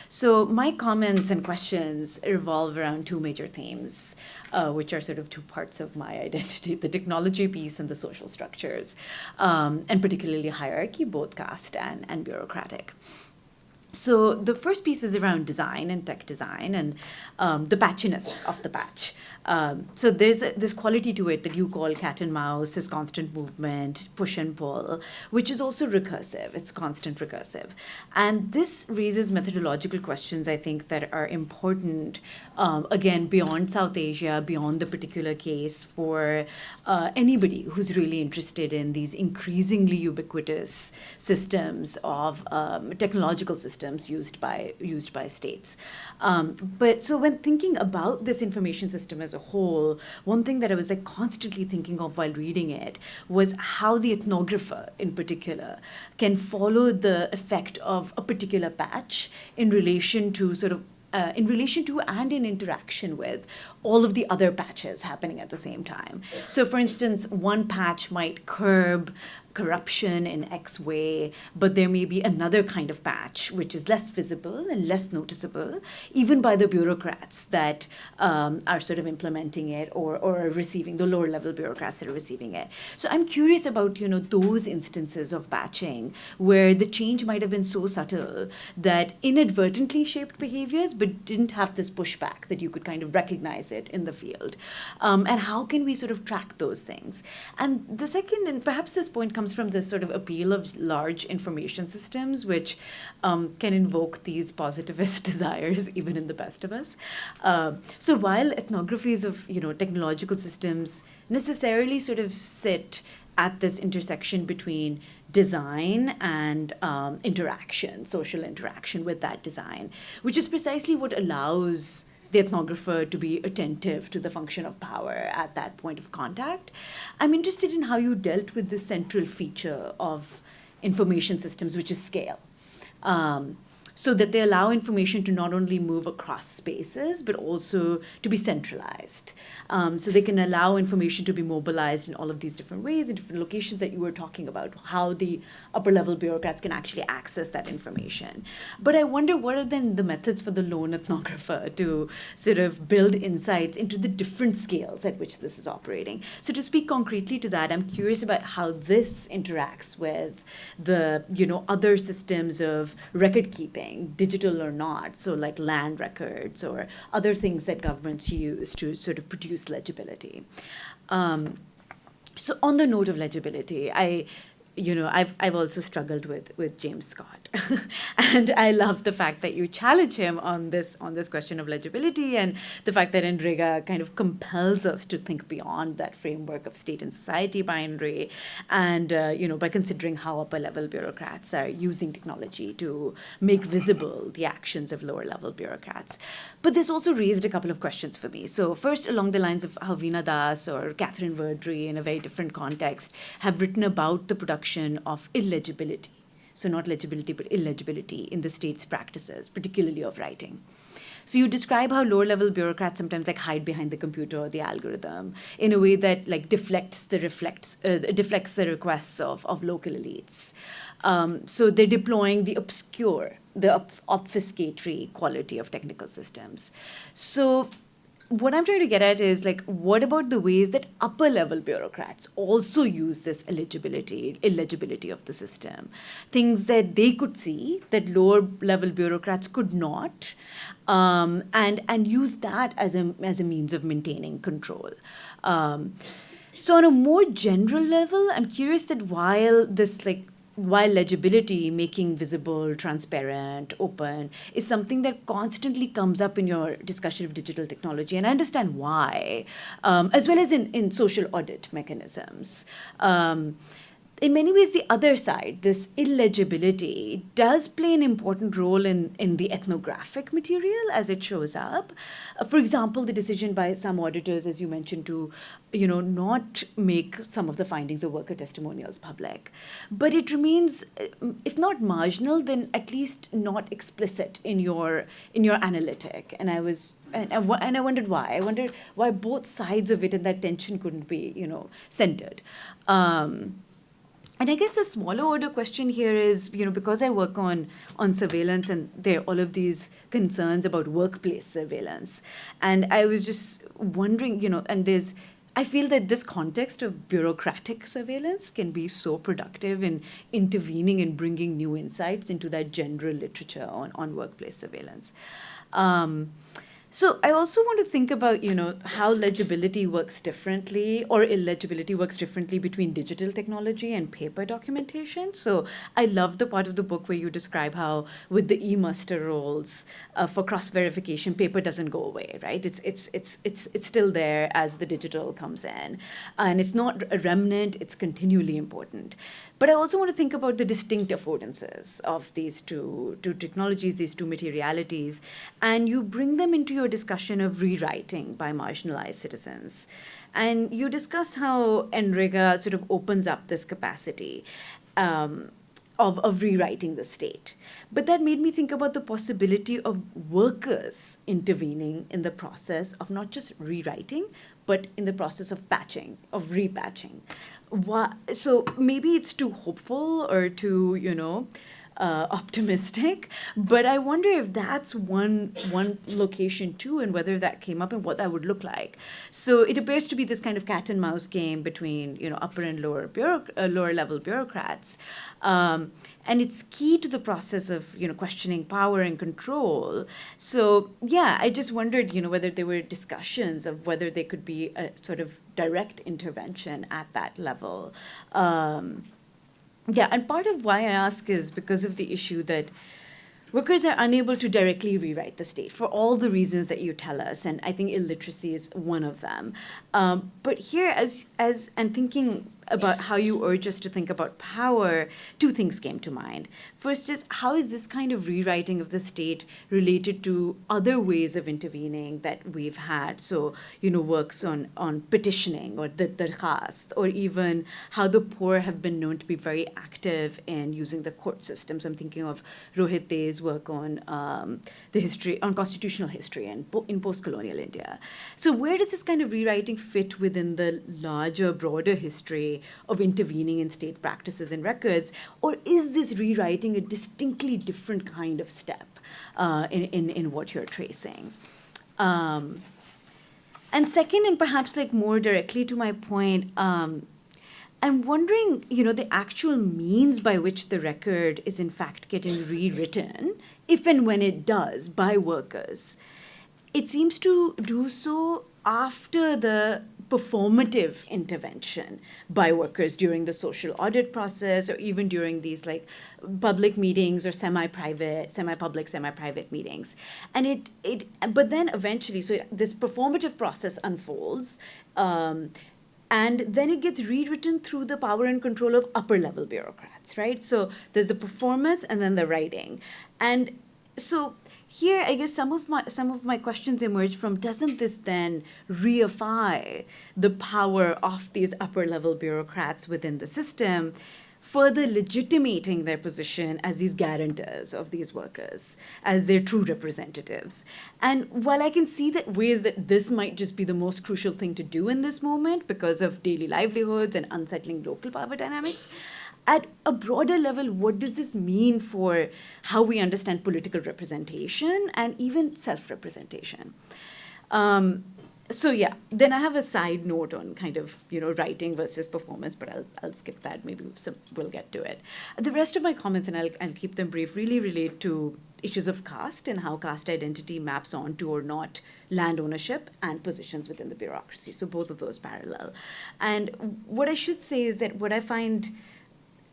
So my comments and questions revolve around two major themes, which are sort of two parts of my identity, the technology piece and the social structures, and particularly hierarchy, both caste and bureaucratic. So the first piece is around design and tech design and the patchiness of the patch. So there's this quality to it that you call cat and mouse, this constant movement, push and pull, which is also recursive. It's constant recursive. And this raises methodological questions, I think, that are important, again, beyond South Asia, beyond the particular case, for anybody who's really interested in these increasingly ubiquitous systems of technological systems systems used by states. But so when thinking about this information system as a whole, one thing that I was like constantly thinking of while reading it was how the ethnographer in particular can follow the effect of a particular patch in relation to and in interaction with all of the other patches happening at the same time. So for instance, one patch might curb corruption in X way, but there may be another kind of patch which is less visible and less noticeable, even by the bureaucrats that are sort of implementing it or are receiving, the lower level bureaucrats that are receiving it. So I'm curious about, those instances of patching where the change might have been so subtle that inadvertently shaped behaviors, but didn't have this pushback that you could kind of recognize it in the field. And how can we sort of track those things? And the second, and perhaps this point comes from this sort of appeal of large information systems, which can invoke these positivist desires even in the best of us. So while ethnographies of technological systems necessarily sort of sit at this intersection between design and interaction, social interaction with that design, which is precisely what allows the ethnographer to be attentive to the function of power at that point of contact. I'm interested in how you dealt with this central feature of information systems, which is scale. So that they allow information to not only move across spaces, but also to be centralized. So they can allow information to be mobilized in all of these different ways, in different locations that you were talking about, how the upper level bureaucrats can actually access that information. But I wonder, what are then the methods for the lone ethnographer to sort of build insights into the different scales at which this is operating? So to speak concretely to that, I'm curious about how this interacts with the other systems of record keeping, digital or not, so like land records or other things that governments use to sort of produce legibility. So on the note of legibility, I've also struggled with James Scott, and I love the fact that you challenge him on this question of legibility, and the fact that NREGA kind of compels us to think beyond that framework of state and society binary, and by considering how upper level bureaucrats are using technology to make visible the actions of lower level bureaucrats. But this also raised a couple of questions for me. So first, along the lines of how Veena Das or Catherine Verdry, in a very different context, have written about the production of illegibility. So not legibility, but illegibility in the state's practices, particularly of writing. So you describe how lower level bureaucrats sometimes hide behind the computer or the algorithm in a way that deflects the requests of local elites. So they're deploying the obscure, the obfuscatory quality of technical systems. So what I'm trying to get at is what about the ways that upper level bureaucrats also use this illegibility of the system? Things that they could see that lower level bureaucrats could not, and use that as a means of maintaining control. So on a more general level, I'm curious that while legibility, making visible, transparent, open, is something that constantly comes up in your discussion of digital technology, and I understand why, as well as in social audit mechanisms. In many ways, the other side, this illegibility, does play an important role in the ethnographic material as it shows up. For example, the decision by some auditors, as you mentioned, to not make some of the findings of worker testimonials public. But it remains, if not marginal, then at least not explicit in your analytic. And I wondered why. I wondered why both sides of it and that tension couldn't be, centered. And I guess the smaller order question here is, because I work on surveillance, and there are all of these concerns about workplace surveillance. And I was just wondering, I feel that this context of bureaucratic surveillance can be so productive in intervening and bringing new insights into that general literature on workplace surveillance. So I also want to think about, how legibility works differently or illegibility works differently between digital technology and paper documentation. So I love the part of the book where you describe how with the e-muster rolls for cross-verification, paper doesn't go away, right? It's still there as the digital comes in. And it's not a remnant, it's continually important. But I also want to think about the distinct affordances of these two technologies, these two materialities, and you bring them into your discussion of rewriting by marginalized citizens. And you discuss how NREGA sort of opens up this capacity of rewriting the state. But that made me think about the possibility of workers intervening in the process of not just rewriting, but in the process of patching, of repatching. So maybe it's too hopeful or too, optimistic, but I wonder if that's one location too, and whether that came up and what that would look like. So it appears to be this kind of cat and mouse game between upper and lower level bureaucrats, and it's key to the process of questioning power and control. So yeah, I just wondered whether there were discussions of whether there could be a sort of direct intervention at that level. Yeah, and part of why I ask is because of the issue that workers are unable to directly rewrite the state for all the reasons that you tell us, and I think illiteracy is one of them. But here, as and thinking about how you urge us to think about power, two things came to mind. First is, how is this kind of rewriting of the state related to other ways of intervening that we've had? So, works on petitioning or the darkhast, or even how the poor have been known to be very active in using the court system. So I'm thinking of Rohit Dey's work on the history, on constitutional history and in post-colonial India. So where does this kind of rewriting fit within the larger, broader history of intervening in state practices and records? Or is this rewriting a distinctly different kind of step in what you're tracing? And second, and perhaps more directly to my point, I'm wondering, the actual means by which the record is in fact getting rewritten, if and when it does, by workers. It seems to do so after the performative intervention by workers during the social audit process, or even during these public meetings or semi-public, semi-private meetings. And but then eventually, so this performative process unfolds, and then it gets rewritten through the power and control of upper level bureaucrats, right? So there's the performance and then the writing. And so here, I guess some of my questions emerge from, doesn't this then reify the power of these upper level bureaucrats within the system, further legitimating their position as these guarantors of these workers, as their true representatives? And while I can see that ways that this might just be the most crucial thing to do in this moment because of daily livelihoods and unsettling local power dynamics, at a broader level, what does this mean for how we understand political representation and even self-representation? So yeah, then I have a side note on kind of, writing versus performance, but I'll skip that. Maybe we'll get to it. The rest of my comments, and I'll keep them brief, really relate to issues of caste and how caste identity maps onto or not land ownership and positions within the bureaucracy. So both of those parallel. And what I should say is that what I find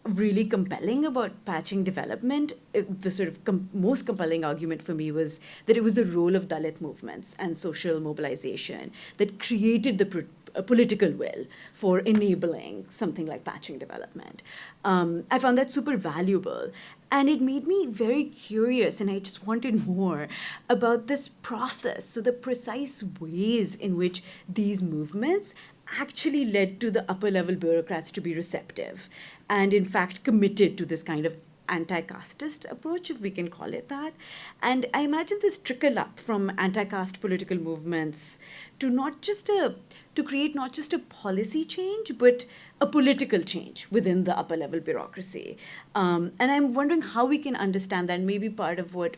really compelling about patching development, the sort of most compelling argument for me was that it was the role of Dalit movements and social mobilization that created the political will for enabling something like patching development. I found that super valuable. And it made me very curious, and I just wanted more about this process. So the precise ways in which these movements actually led to the upper level bureaucrats to be receptive and in fact committed to this kind of anti-casteist approach, if we can call it that. And I imagine this trickle up from anti-caste political movements to not just a to create not just a policy change, but a political change within the upper level bureaucracy. And I'm wondering how we can understand that. And maybe part of what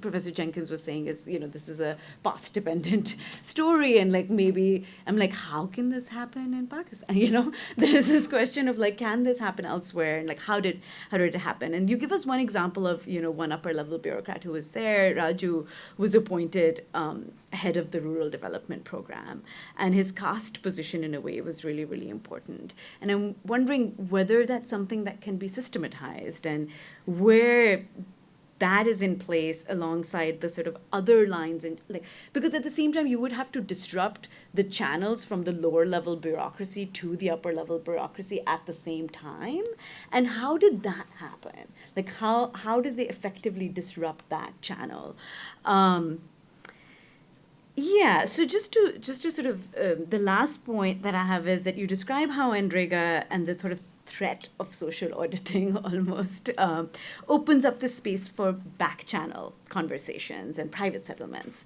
Professor Jenkins was saying is, this is a path-dependent story, and like maybe I'm like, how can this happen in Pakistan? There's this question of like, can this happen elsewhere, and like how did it happen? And you give us one example of one upper level bureaucrat who was there. Raju was appointed head of the rural development program, and his caste position in a way was really, really important. And I'm wondering whether that's something that can be systematized, and where that is in place alongside the sort of other lines, and like, because at the same time you would have to disrupt the channels from the lower level bureaucracy to the upper level bureaucracy at the same time. And how did that happen? Like how did they effectively disrupt that channel? Yeah, so just to sort of, the last point that I have is that you describe how NREGA and the sort of threat of social auditing almost opens up the space for back channel conversations and private settlements.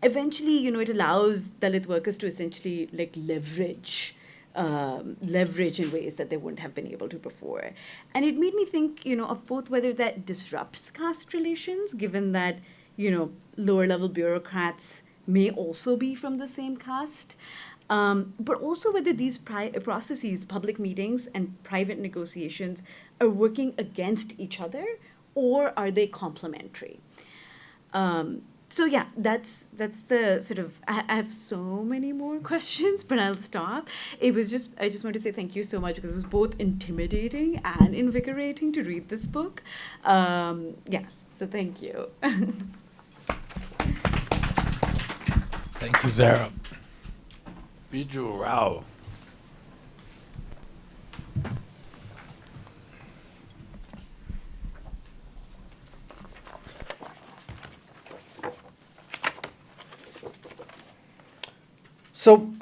Eventually, it allows Dalit workers to essentially like leverage in ways that they wouldn't have been able to before. And it made me think, of both whether that disrupts caste relations, given that, lower level bureaucrats may also be from the same caste, but also whether these processes, public meetings and private negotiations, are working against each other, or are they complementary? So yeah, that's the sort of, I have so many more questions, but I'll stop. I just want to say thank you so much, because it was both intimidating and invigorating to read this book. Yeah, so thank you. Thank you, Zara. Biju Rao. So,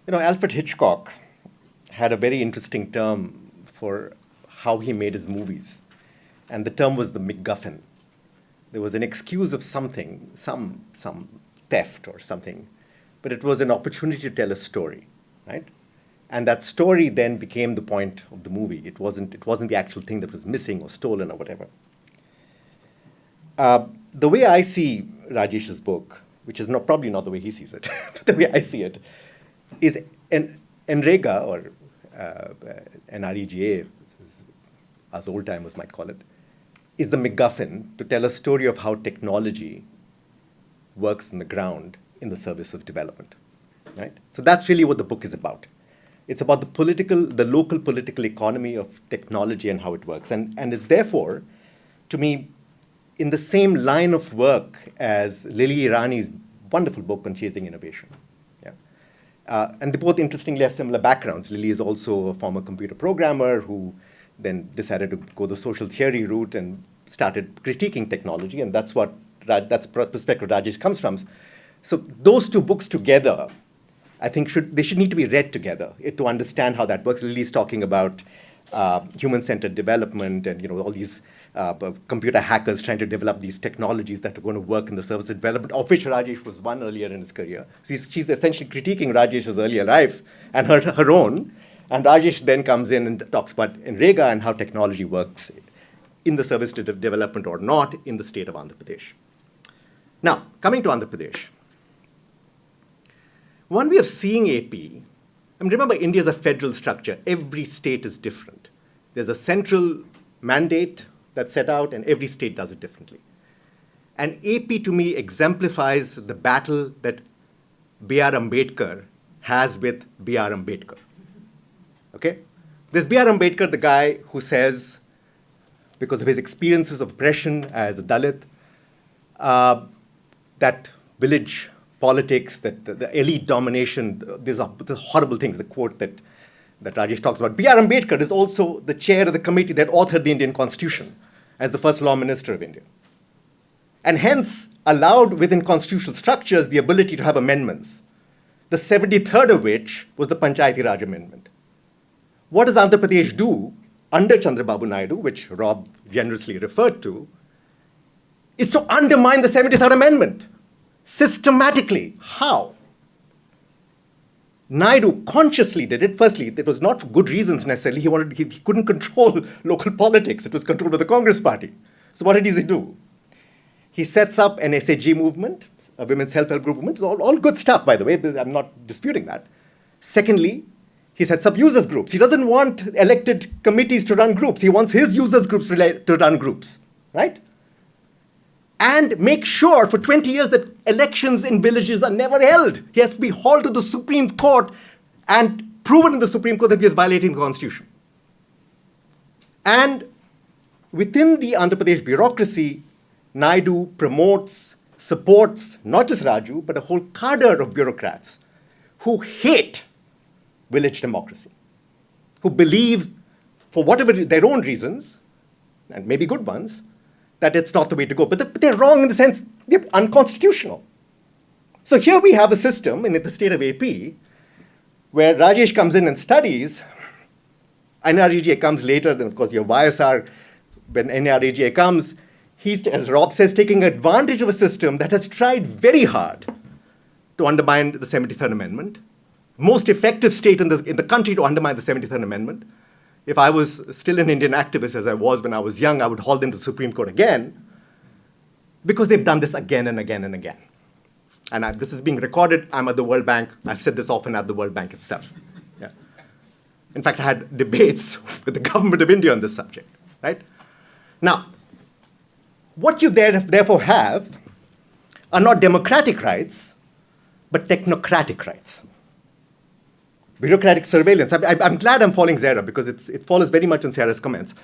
Alfred Hitchcock had a very interesting term for how he made his movies, and the term was the MacGuffin. There was an excuse of something, some theft or something, but it was an opportunity to tell a story, right? And that story then became the point of the movie. It wasn't the actual thing that was missing or stolen or whatever. The way I see Rajesh's book, which is probably not the way he sees it, but the way I see it, is NREGA, or NREGA, as us old-timers might call it, is the MacGuffin to tell a story of how technology works on the ground in the service of development, right? So that's really what the book is about. It's about the local political economy of technology and how it works. And it's therefore, to me, in the same line of work as Lily Irani's wonderful book on chasing innovation. Yeah. And they both interestingly have similar backgrounds. Lily is also a former computer programmer who then decided to go the social theory route and started critiquing technology, and that's the perspective Rajesh comes from. So those two books together, I think they should need to be read together to understand how that works. Lily's talking about human-centered development and all these computer hackers trying to develop these technologies that are going to work in the service of development, of which Rajesh was one earlier in his career. So she's essentially critiquing Rajesh's earlier life and her own. And Rajesh then comes in and talks about NREGA and how technology works in the service to development or not in the state of Andhra Pradesh. Now, coming to Andhra Pradesh. One way of seeing AP, remember, India is a federal structure. Every state is different. There's a central mandate that's set out, and every state does it differently. And AP, to me, exemplifies the battle that B.R. Ambedkar has with B.R. Ambedkar. Okay? There's B.R. Ambedkar, the guy who says, because of his experiences of oppression as a Dalit, that village politics, that the elite domination, these horrible things, the quote that Rajesh talks about. B.R. Ambedkar is also the chair of the committee that authored the Indian Constitution as the first law minister of India. And hence allowed within constitutional structures the ability to have amendments, the 73rd of which was the Panchayati Raj Amendment. What does Andhra Pradesh do under Chandrababu Naidu, which Rob generously referred to, is to undermine the 73rd Amendment. systematically. How? Naidu consciously did it. Firstly, it was not for good reasons necessarily. He couldn't control local politics. It was controlled by the Congress Party. So what did he do? He sets up an SAG movement, a women's self-help group movement. It's all good stuff, by the way. I'm not disputing that. Secondly, he sets up users groups. He doesn't want elected committees to run groups. He wants his users groups to run groups, right? And make sure for 20 years that elections in villages are never held. He has to be hauled to the Supreme Court and proven in the Supreme Court that he is violating the Constitution. And within the Andhra Pradesh bureaucracy, Naidu promotes, supports not just Raju, but a whole cadre of bureaucrats who hate village democracy, who believe, for whatever their own reasons, and maybe good ones, that it's not the way to go. But they're wrong in the sense they're unconstitutional. So here we have a system in the state of AP where Rajesh comes in and studies. NREGA comes later, then of course your YSR, when NREGA comes, he's, as Rob says, taking advantage of a system that has tried very hard to undermine the 73rd Amendment, most effective state in the country to undermine the 73rd Amendment. If I was still an Indian activist, as I was when I was young, I would haul them to the Supreme Court again, because they've done this again and again and again. And this is being recorded. I'm at the World Bank. I've said this often at the World Bank itself. Yeah. In fact, I had debates with the government of India on this subject, right? Now, what you therefore have are not democratic rights, but technocratic rights. Bureaucratic surveillance. I'm glad I'm following Zara because it follows very much on Sarah's comments.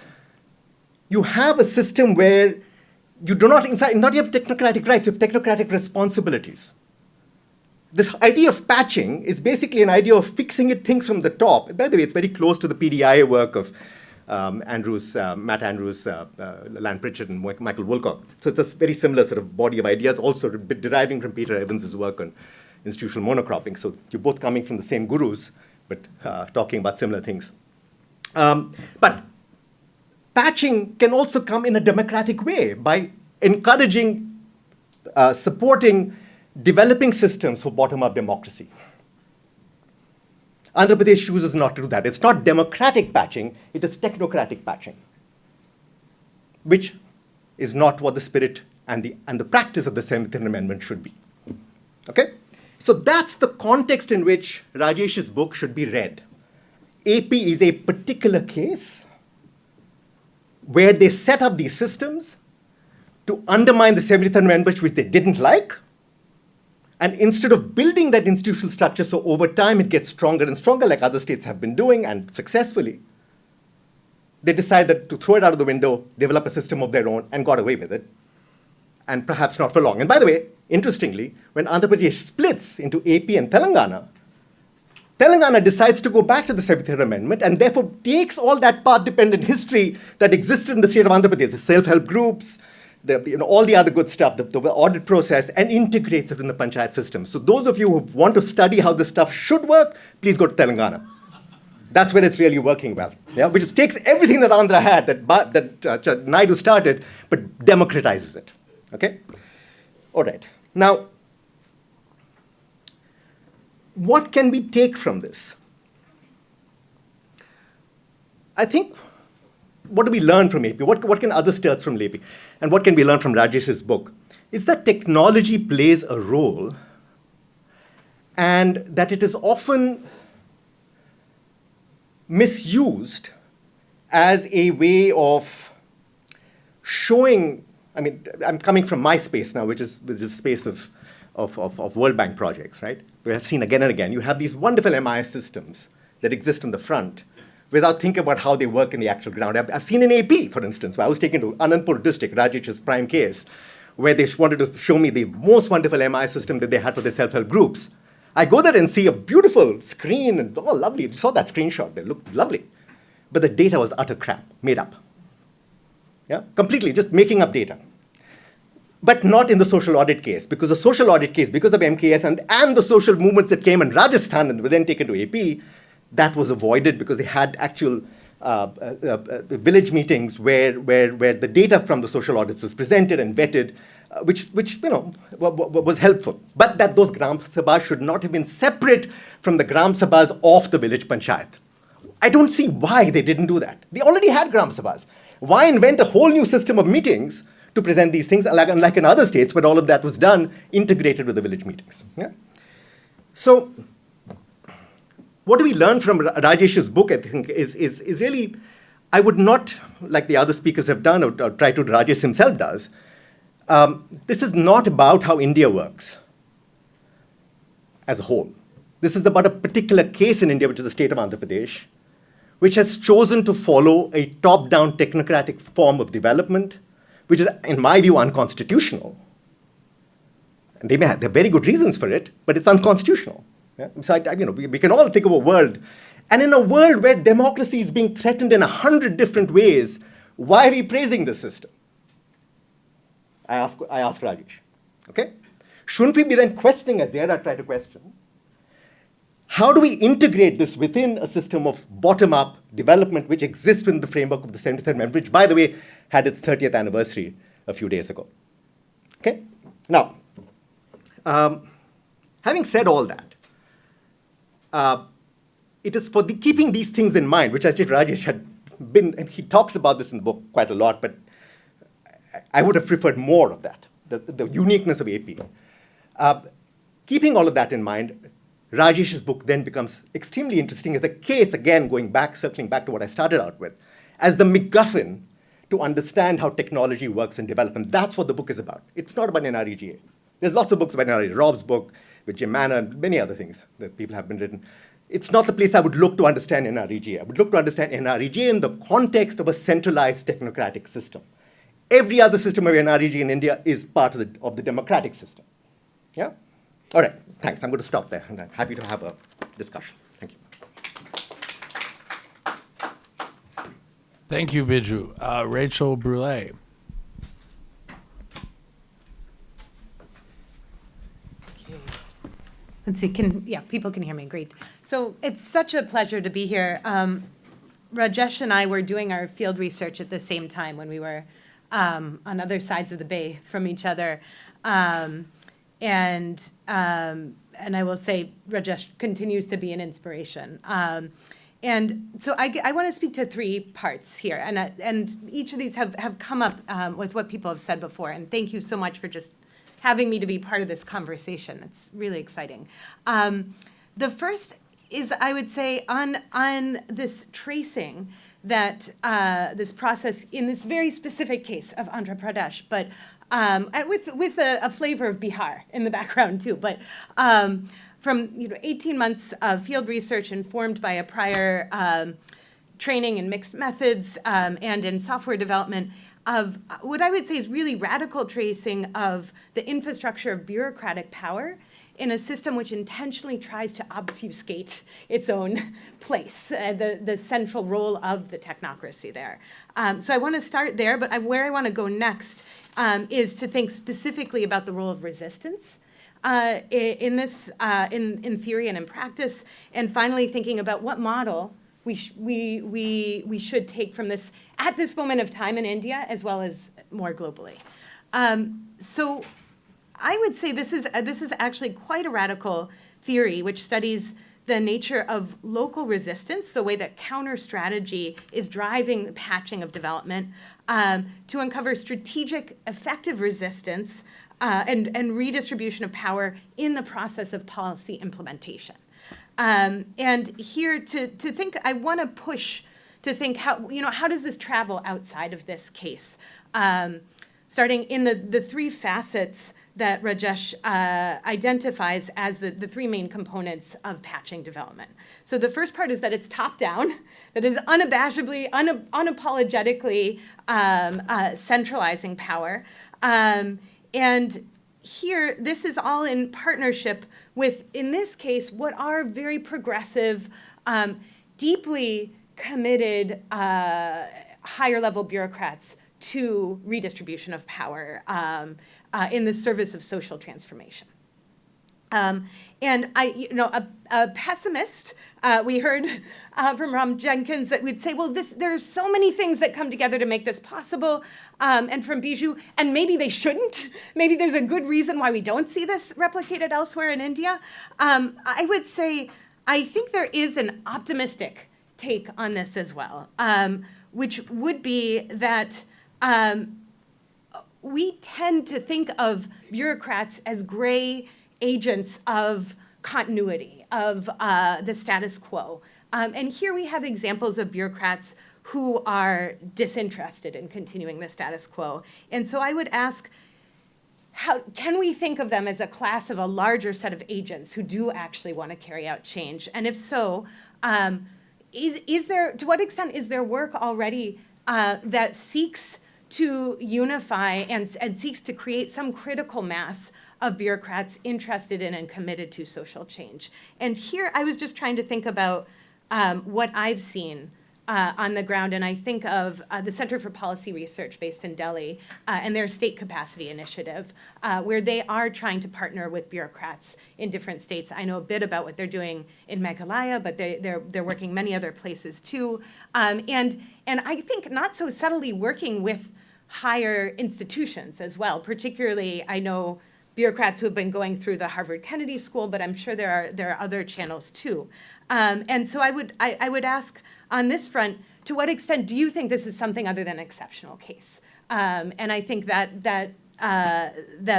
You have a system where you do not, in fact, not you have technocratic rights, you have technocratic responsibilities. This idea of patching is basically an idea of fixing things from the top. By the way, it's very close to the PDIA work of Matt Andrews, Lan Pritchard, and Michael Woolcock. So it's a very similar sort of body of ideas, also deriving from Peter Evans's work on institutional monocropping. So you're both coming from the same gurus, but talking about similar things. But patching can also come in a democratic way by encouraging, supporting, developing systems for bottom-up democracy. Andhra Pradesh chooses not to do that. It's not democratic patching, it is technocratic patching, which is not what the spirit and the practice of the 73rd Amendment should be. Okay? So that's the context in which Rajesh's book should be read. AP is a particular case where they set up these systems to undermine the 73rd Amendment, which they didn't like. And instead of building that institutional structure, so over time it gets stronger and stronger, like other states have been doing, and successfully, they decided to throw it out of the window, develop a system of their own, and got away with it. And perhaps not for long. And by the way, interestingly, when Andhra Pradesh splits into AP and Telangana, Telangana decides to go back to the 73rd Amendment and therefore takes all that path-dependent history that existed in the state of Andhra Pradesh, the self-help groups, all the other good stuff, the audit process, and integrates it in the panchayat system. So those of you who want to study how this stuff should work, please go to Telangana. That's where it's really working well. Yeah? Which takes everything that Andhra had, that Naidu started, but democratizes it. Okay? All right. Now, what can we take from this? I think, what do we learn from AP? What can others tell us from AP? And what can we learn from Rajesh's book? Is that technology plays a role and that it is often misused as a way of showing. I mean, I'm coming from my space now, which is the space of World Bank projects, right? We have seen again and again, you have these wonderful MIS systems that exist on the front without thinking about how they work in the actual ground. I've seen in AP, for instance, where I was taken to Anandpur district, Rajesh's prime case, where they wanted to show me the most wonderful MIS system that they had for their self-help groups. I go there and see a beautiful screen, and oh, lovely. You saw that screenshot, they looked lovely. But the data was utter crap, made up. Yeah, completely, just making up data. But not in the social audit case, because the social audit case, because of MKS and the social movements that came in Rajasthan and were then taken to AP, that was avoided because they had actual village meetings where the data from the social audits was presented and vetted, which was helpful. But that those Gram Sabhas should not have been separate from the Gram Sabhas of the village panchayat. I don't see why they didn't do that. They already had Gram Sabhas. Why invent a whole new system of meetings to present these things, unlike in other states where all of that was done integrated with the village meetings? Yeah? So what do we learn from Rajesh's book, I think, is really, I would not, like the other speakers have done, or try to, Rajesh himself does, this is not about how India works as a whole. This is about a particular case in India, which is the state of Andhra Pradesh, which has chosen to follow a top-down technocratic form of development, which is, in my view, unconstitutional. And there are very good reasons for it, but it's unconstitutional. Yeah? So we can all think of a world, and in a world where democracy is being threatened in 100 different ways, why are we praising this system? I ask Rajesh. Okay? Shouldn't we be then questioning, as Zara tried to question, how do we integrate this within a system of bottom-up development which exists within the framework of the 73rd Amendment, which, by the way, had its 30th anniversary a few days ago? Okay? Now, having said all that, it is for keeping these things in mind, which actually Rajesh had been, and he talks about this in the book quite a lot, but I would have preferred more of that, the uniqueness of AP. Keeping all of that in mind, Rajesh's book then becomes extremely interesting as a case, again, circling back to what I started out with, as the MacGuffin to understand how technology works in development. That's what the book is about. It's not about NREGA. There's lots of books about NREGA. Rob's book with Jim Manna and many other things that people have been written. It's not the place I would look to understand NREGA. I would look to understand NREGA in the context of a centralized technocratic system. Every other system of NREGA in India is part of the democratic system. Yeah? All right, thanks. I'm going to stop there, and I'm happy to have a discussion. Thank you. Thank you, Biju. Rachel Brule. Let's see, people can hear me, great. So it's such a pleasure to be here. Rajesh and I were doing our field research at the same time when we were on other sides of the bay from each other. And I will say Rajesh continues to be an inspiration. And so I want to speak to three parts here, and each of these have come up with what people have said before, and thank you so much for just having me to be part of this conversation. It's really exciting. The first is, I would say, on this tracing that this process in this very specific case of Andhra Pradesh, but and with a flavor of Bihar in the background too, but from 18 months of field research informed by a prior training in mixed methods and in software development of what I would say is really radical tracing of the infrastructure of bureaucratic power in a system which intentionally tries to obfuscate its own place, the central role of the technocracy there. So I want to start there, but where I want to go next is to think specifically about the role of resistance in this, in theory and in practice, and finally thinking about what model we should take from this at this moment of time in India as well as more globally. So I would say this is actually quite a radical theory which studies the nature of local resistance, the way that counter strategy is driving the patching of development, to uncover strategic effective resistance and redistribution of power in the process of policy implementation. And here to think, I want to push to think how does this travel outside of this case? Starting in the three facets that Rajesh identifies as the three main components of patching development. So the first part is that it's top-down, that is unabashedly, unapologetically centralizing power. And here, this is all in partnership with, in this case, what are very progressive, deeply committed higher-level bureaucrats to redistribution of power in the service of social transformation. And a pessimist, we heard from Ram Jenkins that we'd say, well, there's so many things that come together to make this possible. And from Bijou, and maybe they shouldn't. Maybe there's a good reason why we don't see this replicated elsewhere in India. I would say, I think there is an optimistic take on this as well, which would be that we tend to think of bureaucrats as gray agents of continuity, of the status quo. And here we have examples of bureaucrats who are disinterested in continuing the status quo. And so I would ask, how can we think of them as a class of a larger set of agents who do actually want to carry out change? And if so, is there, to what extent is there work already that seeks to unify and seeks to create some critical mass of bureaucrats interested in and committed to social change? And here I was just trying to think about what I've seen on the ground, and I think of the Center for Policy Research based in Delhi and their state capacity initiative, where they are trying to partner with bureaucrats in different states. I know a bit about what they're doing in Meghalaya, but they're working many other places too. And I think not so subtly working with higher institutions as well. Particularly, I know bureaucrats who have been going through the Harvard Kennedy School, but I'm sure there are other channels too. And so I would ask on this front, to what extent do you think this is something other than an exceptional case? And I think that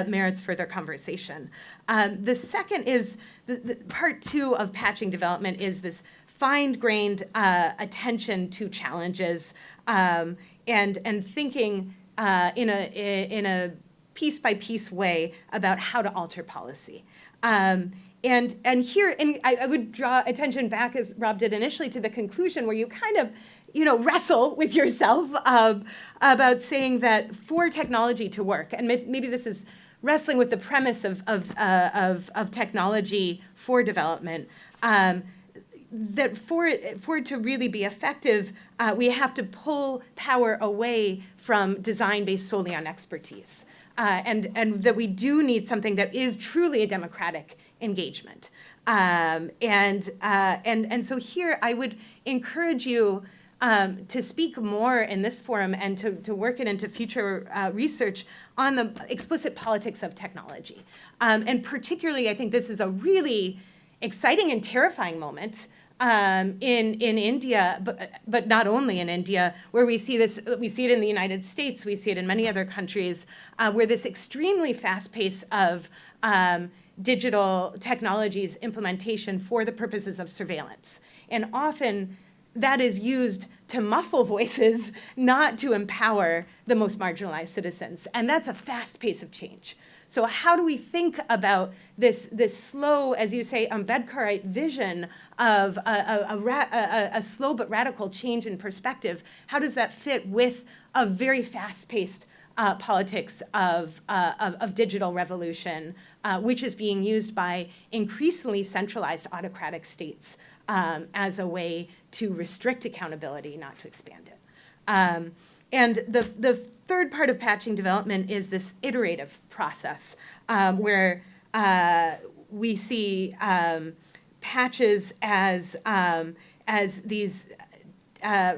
merits further conversation. The second is, the part two of patching development is this fine-grained attention to challenges and thinking in a piece-by-piece way about how to alter policy. And here, and I would draw attention back, as Rob did initially, to the conclusion where you kind of, wrestle with yourself about saying that for technology to work, and maybe this is wrestling with the premise of technology for development, that for it to really be effective, we have to pull power away from design based solely on expertise. And that we do need something that is truly a democratic engagement. And so here I would encourage you to speak more in this forum and to work it into future research on the explicit politics of technology. And particularly, I think this is a really exciting and terrifying moment in India, but not only in India, where we see this, we see it in the United States, we see it in many other countries, where this extremely fast pace of digital technologies implementation for the purposes of surveillance. And often that is used to muffle voices, not to empower the most marginalized citizens. And that's a fast pace of change. So how do we think about this slow, as you say, Ambedkarite vision of a slow but radical change in perspective? How does that fit with a very fast-paced politics of digital revolution, which is being used by increasingly centralized autocratic states as a way to restrict accountability, not to expand it? And the third part of patching development is this iterative process, where we see patches as these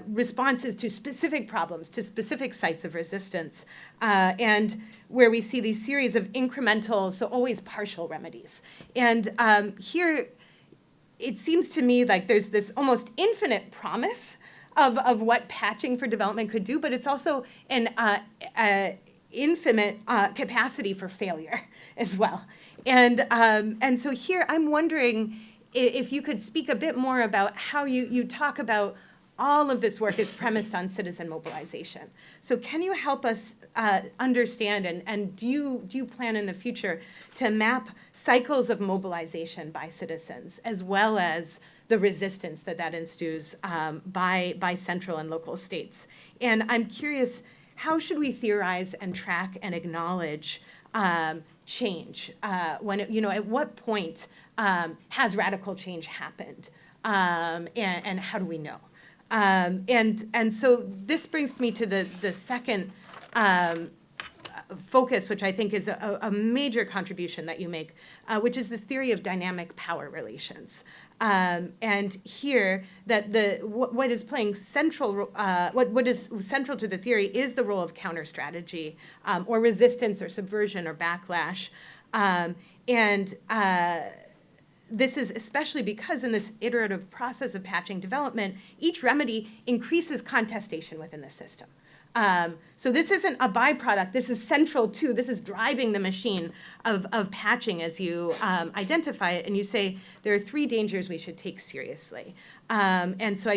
responses to specific problems, to specific sites of resistance, and where we see these series of incremental, so always partial remedies. And here, it seems to me like there's this almost infinite promise of what patching for development could do, but it's also an infinite capacity for failure as well. And so here I'm wondering if you could speak a bit more about how you talk about all of this work is premised on citizen mobilization. So can you help us understand, and do you plan in the future to map cycles of mobilization by citizens, as well as the resistance that ensues by central and local states? And I'm curious, how should we theorize and track and acknowledge change? When at what point has radical change happened, and how do we know? And so this brings me to the second focus, which I think is a major contribution that you make, which is this theory of dynamic power relations. And here, that what is playing central, what is central to the theory is the role of counter strategy, or resistance, or subversion, or backlash, this is especially because in this iterative process of patching development, each remedy increases contestation within the system. So this isn't a byproduct, this is central to, this is driving the machine of patching as you identify it, and you say there are 3 dangers we should take seriously. And so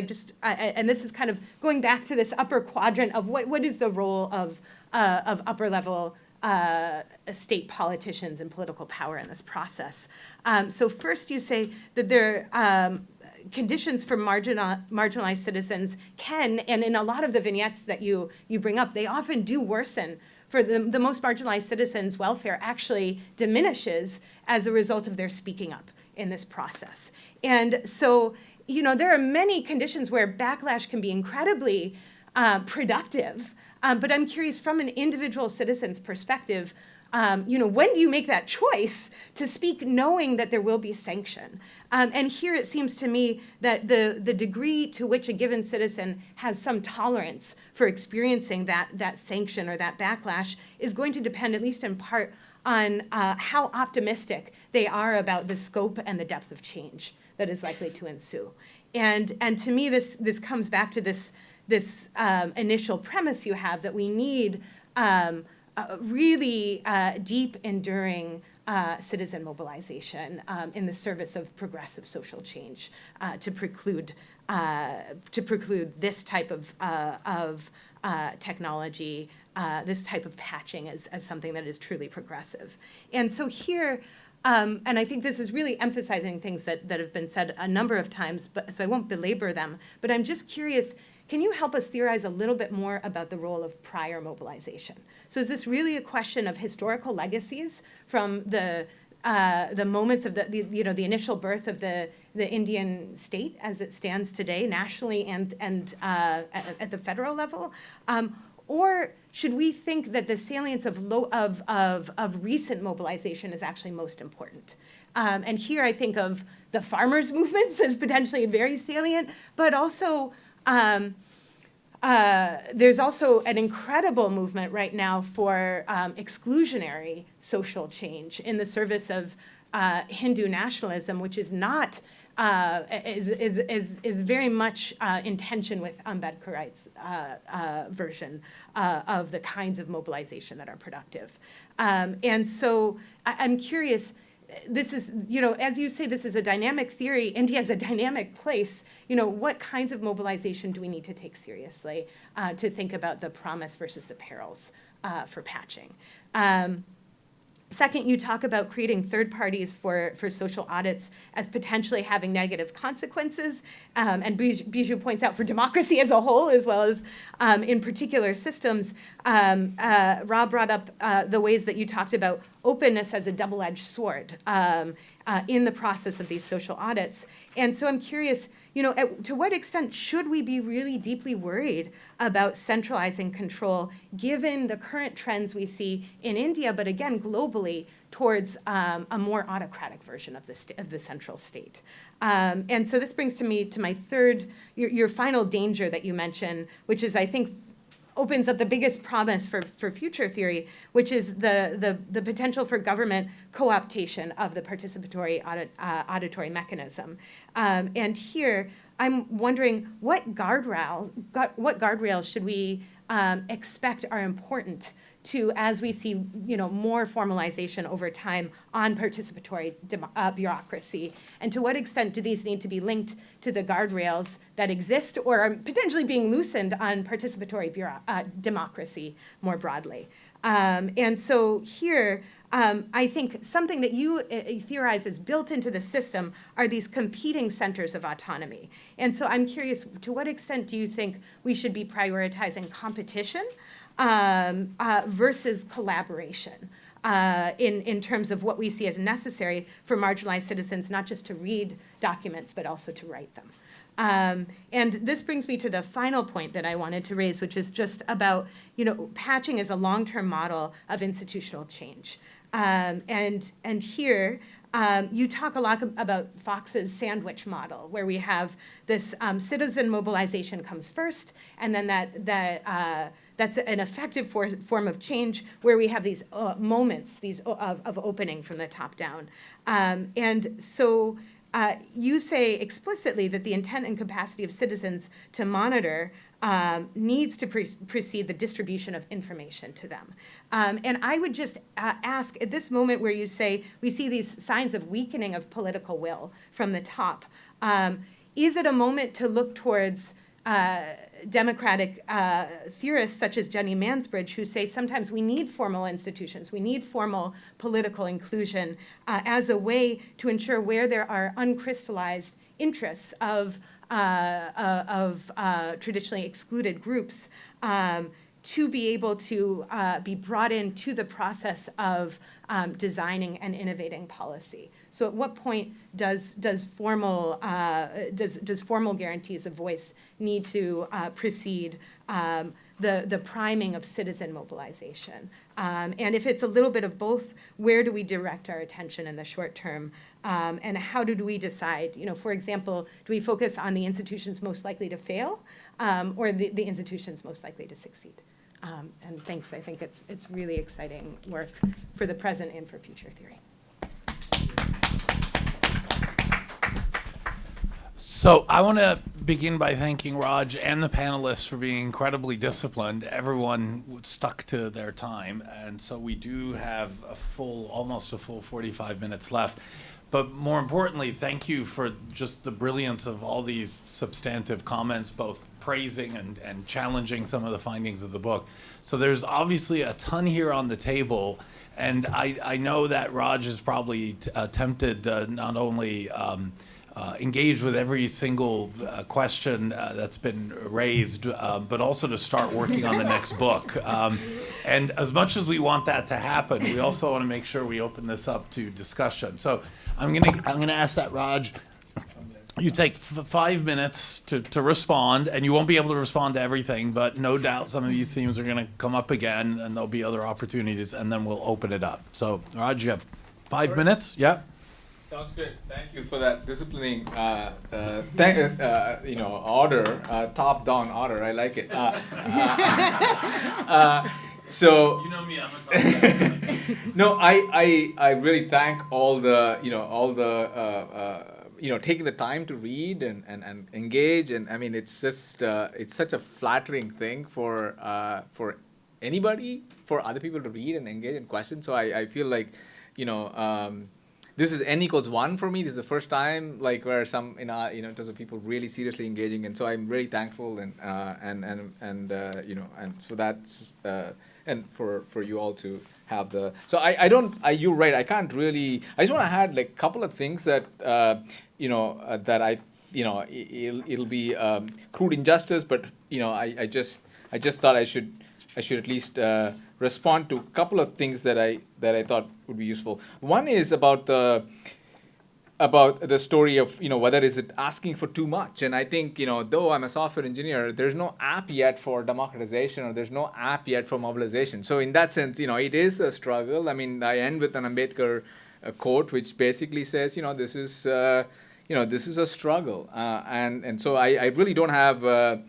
and this is kind of going back to this upper quadrant of what is the role of upper level state politicians and political power in this process. So first you say that there conditions for marginalized citizens can, and in a lot of the vignettes that you bring up, they often do worsen. For the most marginalized citizens, welfare actually diminishes as a result of their speaking up in this process. And so, there are many conditions where backlash can be incredibly productive. But I'm curious, from an individual citizen's perspective, when do you make that choice to speak knowing that there will be sanction? And here it seems to me that the degree to which a given citizen has some tolerance for experiencing that sanction or that backlash is going to depend, at least in part, on how optimistic they are about the scope and the depth of change that is likely to ensue. And to me, this comes back to this initial premise you have that we need really deep, enduring citizen mobilization in the service of progressive social change to preclude this type of technology, this type of patching as something that is truly progressive. And so here, and I think this is really emphasizing things that have been said a number of times, so I won't belabor them, but I'm just curious, can you help us theorize a little bit more about the role of prior mobilization? So is this really a question of historical legacies from the moments of the initial birth of the Indian state as it stands today, nationally and at the federal level? Or should we think that the salience of recent mobilization is actually most important? And here I think of the farmers' movements as potentially very salient, but also there's also an incredible movement right now for exclusionary social change in the service of Hindu nationalism, which is not is very much in tension with Ambedkarite's version of the kinds of mobilization that are productive. And so I'm curious, this is, as you say, this is a dynamic theory. India is a dynamic place. What kinds of mobilization do we need to take seriously to think about the promise versus the perils for patching? Second, you talk about creating third parties for social audits as potentially having negative consequences. And Bijou points out for democracy as a whole, as well as in particular systems. Rob brought up the ways that you talked about openness as a double-edged sword in the process of these social audits. And so I'm curious, to what extent should we be really deeply worried about centralizing control given the current trends we see in India, but again, globally, towards a more autocratic version of the central state? And so this brings me to my third, your final danger that you mentioned, which is, I think, opens up the biggest promise for future theory, which is the potential for government co-optation of the participatory auditory mechanism. And here, I'm wondering what guardrails should we expect are important to, as we see, more formalization over time on participatory bureaucracy, and to what extent do these need to be linked to the guardrails that exist or are potentially being loosened on participatory democracy more broadly? And so here, I think something that you theorize is built into the system are these competing centers of autonomy. And so I'm curious, to what extent do you think we should be prioritizing competition versus collaboration in terms of what we see as necessary for marginalized citizens, not just to read documents, but also to write them? And this brings me to the final point that I wanted to raise, which is just about, patching as a long-term model of institutional change. And here, you talk a lot about Fox's sandwich model, where we have this citizen mobilization comes first, and then that's an effective form of change where we have these moments, of opening from the top down. And so you say explicitly that the intent and capacity of citizens to monitor needs to precede the distribution of information to them. And I would just ask, at this moment where you say we see these signs of weakening of political will from the top, is it a moment to look towards democratic theorists such as Jenny Mansbridge, who say sometimes we need formal institutions, we need formal political inclusion as a way to ensure where there are uncrystallized interests of traditionally excluded groups to be able to be brought into the process of designing and innovating policy. So at what point does formal guarantees of voice need to precede the priming of citizen mobilization? And if it's a little bit of both, where do we direct our attention in the short term? And how do we decide, for example, do we focus on the institutions most likely to fail or the institutions most likely to succeed? And thanks, I think it's really exciting work for the present and for future theory. So I want to begin by thanking Raj and the panelists for being incredibly disciplined. Everyone stuck to their time, and so we do have almost a full 45 minutes left. But more importantly, thank you for just the brilliance of all these substantive comments, both praising and challenging some of the findings of the book. So there's obviously a ton here on the table, and I know that Raj is probably tempted to not only engage with every single question that's been raised, but also to start working on the next book. And as much as we want that to happen, we also want to make sure we open this up to discussion. So I'm gonna ask that, Raj, you take 5 minutes to respond, and you won't be able to respond to everything, but no doubt some of these themes are gonna come up again, and there'll be other opportunities, and then we'll open it up. So Raj, you have 5 minutes? Yeah. Sounds good. Thank you for that disciplining, order, top-down order. I like it. So You know me, I'm a top. no, I really thank all the taking the time to read and engage, and I mean it's just it's such a flattering thing for anybody, for other people to read and engage in questions. So I feel like this is N=1 for me. This is the first time where some in terms of people really seriously engaging, and so I'm very thankful and so that's and for you all to have the. So you're right. I can't really. I just want to add a couple of things that that it'll be crude injustice, but I just thought I should at least respond to a couple of things that I thought would be useful. One is about the story of whether is it asking for too much, and I think though I'm a software engineer, there's no app yet for democratization, or there's no app yet for mobilization. So in that sense, it is a struggle. I mean, I end with an Ambedkar quote which basically says this is this is a struggle, and so I really don't have an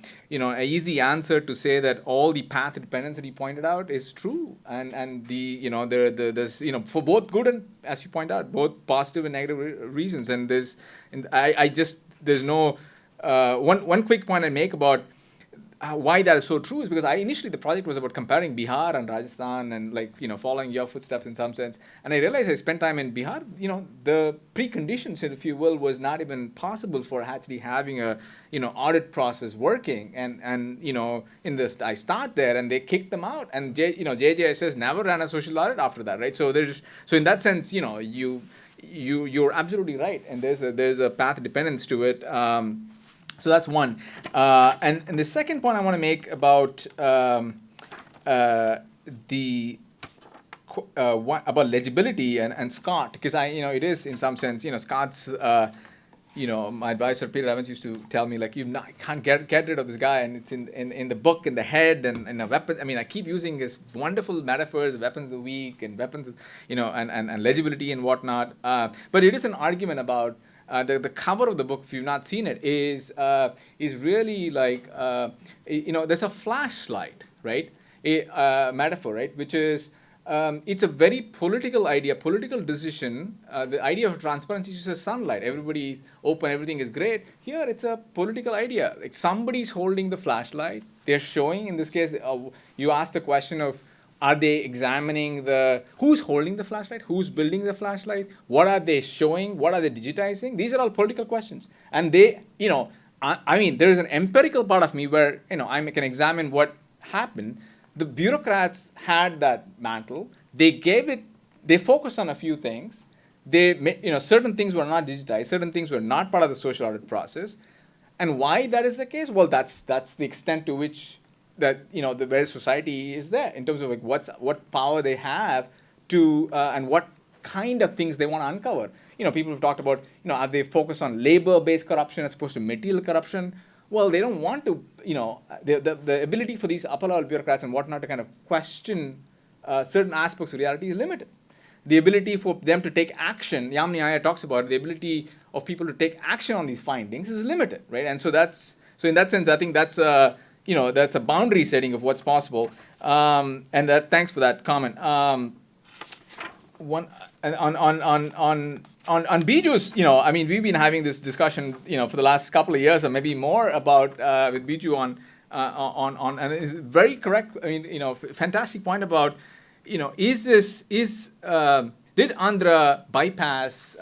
easy answer to say that all the path dependence that you pointed out is true, and there's for both good and, as you point out, both positive and negative reasons, and there's no one quick point I make about why that is so true is because initially the project was about comparing Bihar and Rajasthan and following your footsteps in some sense, and I realized I spent time in Bihar. The preconditions, if you will, was not even possible for actually having a audit process working, and in this I start there and they kicked them out, and JJSS never ran a social audit after that, right? So in that sense, you're absolutely right, and there's a path dependence to it. So that's one, and the second point I want to make about about legibility and Scott, because it is in some sense Scott's my advisor Peter Evans used to tell me like, you can't get rid of this guy, and it's in the book, in the head, and a weapon. I mean, I keep using his wonderful metaphors, weapons of the weak, and weapons, and legibility and whatnot. But it is an argument about the cover of the book. If you've not seen it, is really like there's a flashlight, right? A metaphor, right, which is. It's a very political idea, political decision. The idea of transparency is just sunlight. Everybody's open, everything is great. Here, it's a political idea. Like somebody's holding the flashlight. They're showing, in this case, you asked the question of, are they examining who's holding the flashlight? Who's building the flashlight? What are they showing? What are they digitizing? These are all political questions. And they, I mean, there is an empirical part of me where, I can examine what happened. The bureaucrats had that mantle. They focused on a few things. Certain things were not digitized. Certain things were not part of the social audit process. And why that is the case? Well, that's the extent to which that the various society is there in terms of like what power they have to and what kind of things they want to uncover. People have talked about are they focused on labor-based corruption as opposed to material corruption? Well, they don't want to, the ability for these upper level bureaucrats and whatnot to kind of question certain aspects of reality is limited. The ability for them to take action, Yamini Iyer talks about it, the ability of people to take action on these findings is limited, right? And so in that sense, I think that's a boundary setting of what's possible. Thanks for that comment. On Biju's, I mean, we've been having this discussion, for the last couple of years or maybe more about with Biju on, and it's very correct. I mean, fantastic point about, did Andhra bypass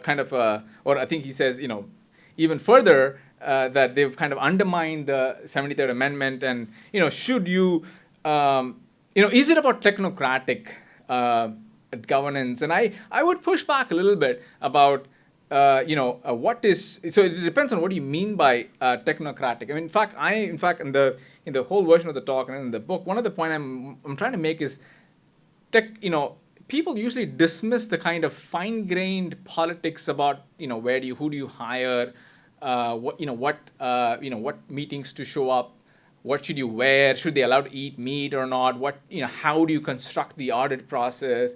kind of, or I think he says, even further that they've kind of undermined the 73rd Amendment, and should you, is it about technocratic governance? And I would push back a little bit about what is, so it depends on what you mean by technocratic. I mean, in fact in the whole version of the talk and in the book, one of the point I'm trying to make is people usually dismiss the kind of fine-grained politics about who do you hire, what meetings to show up, what should you wear, should they allow to eat meat or not, how do you construct the audit process,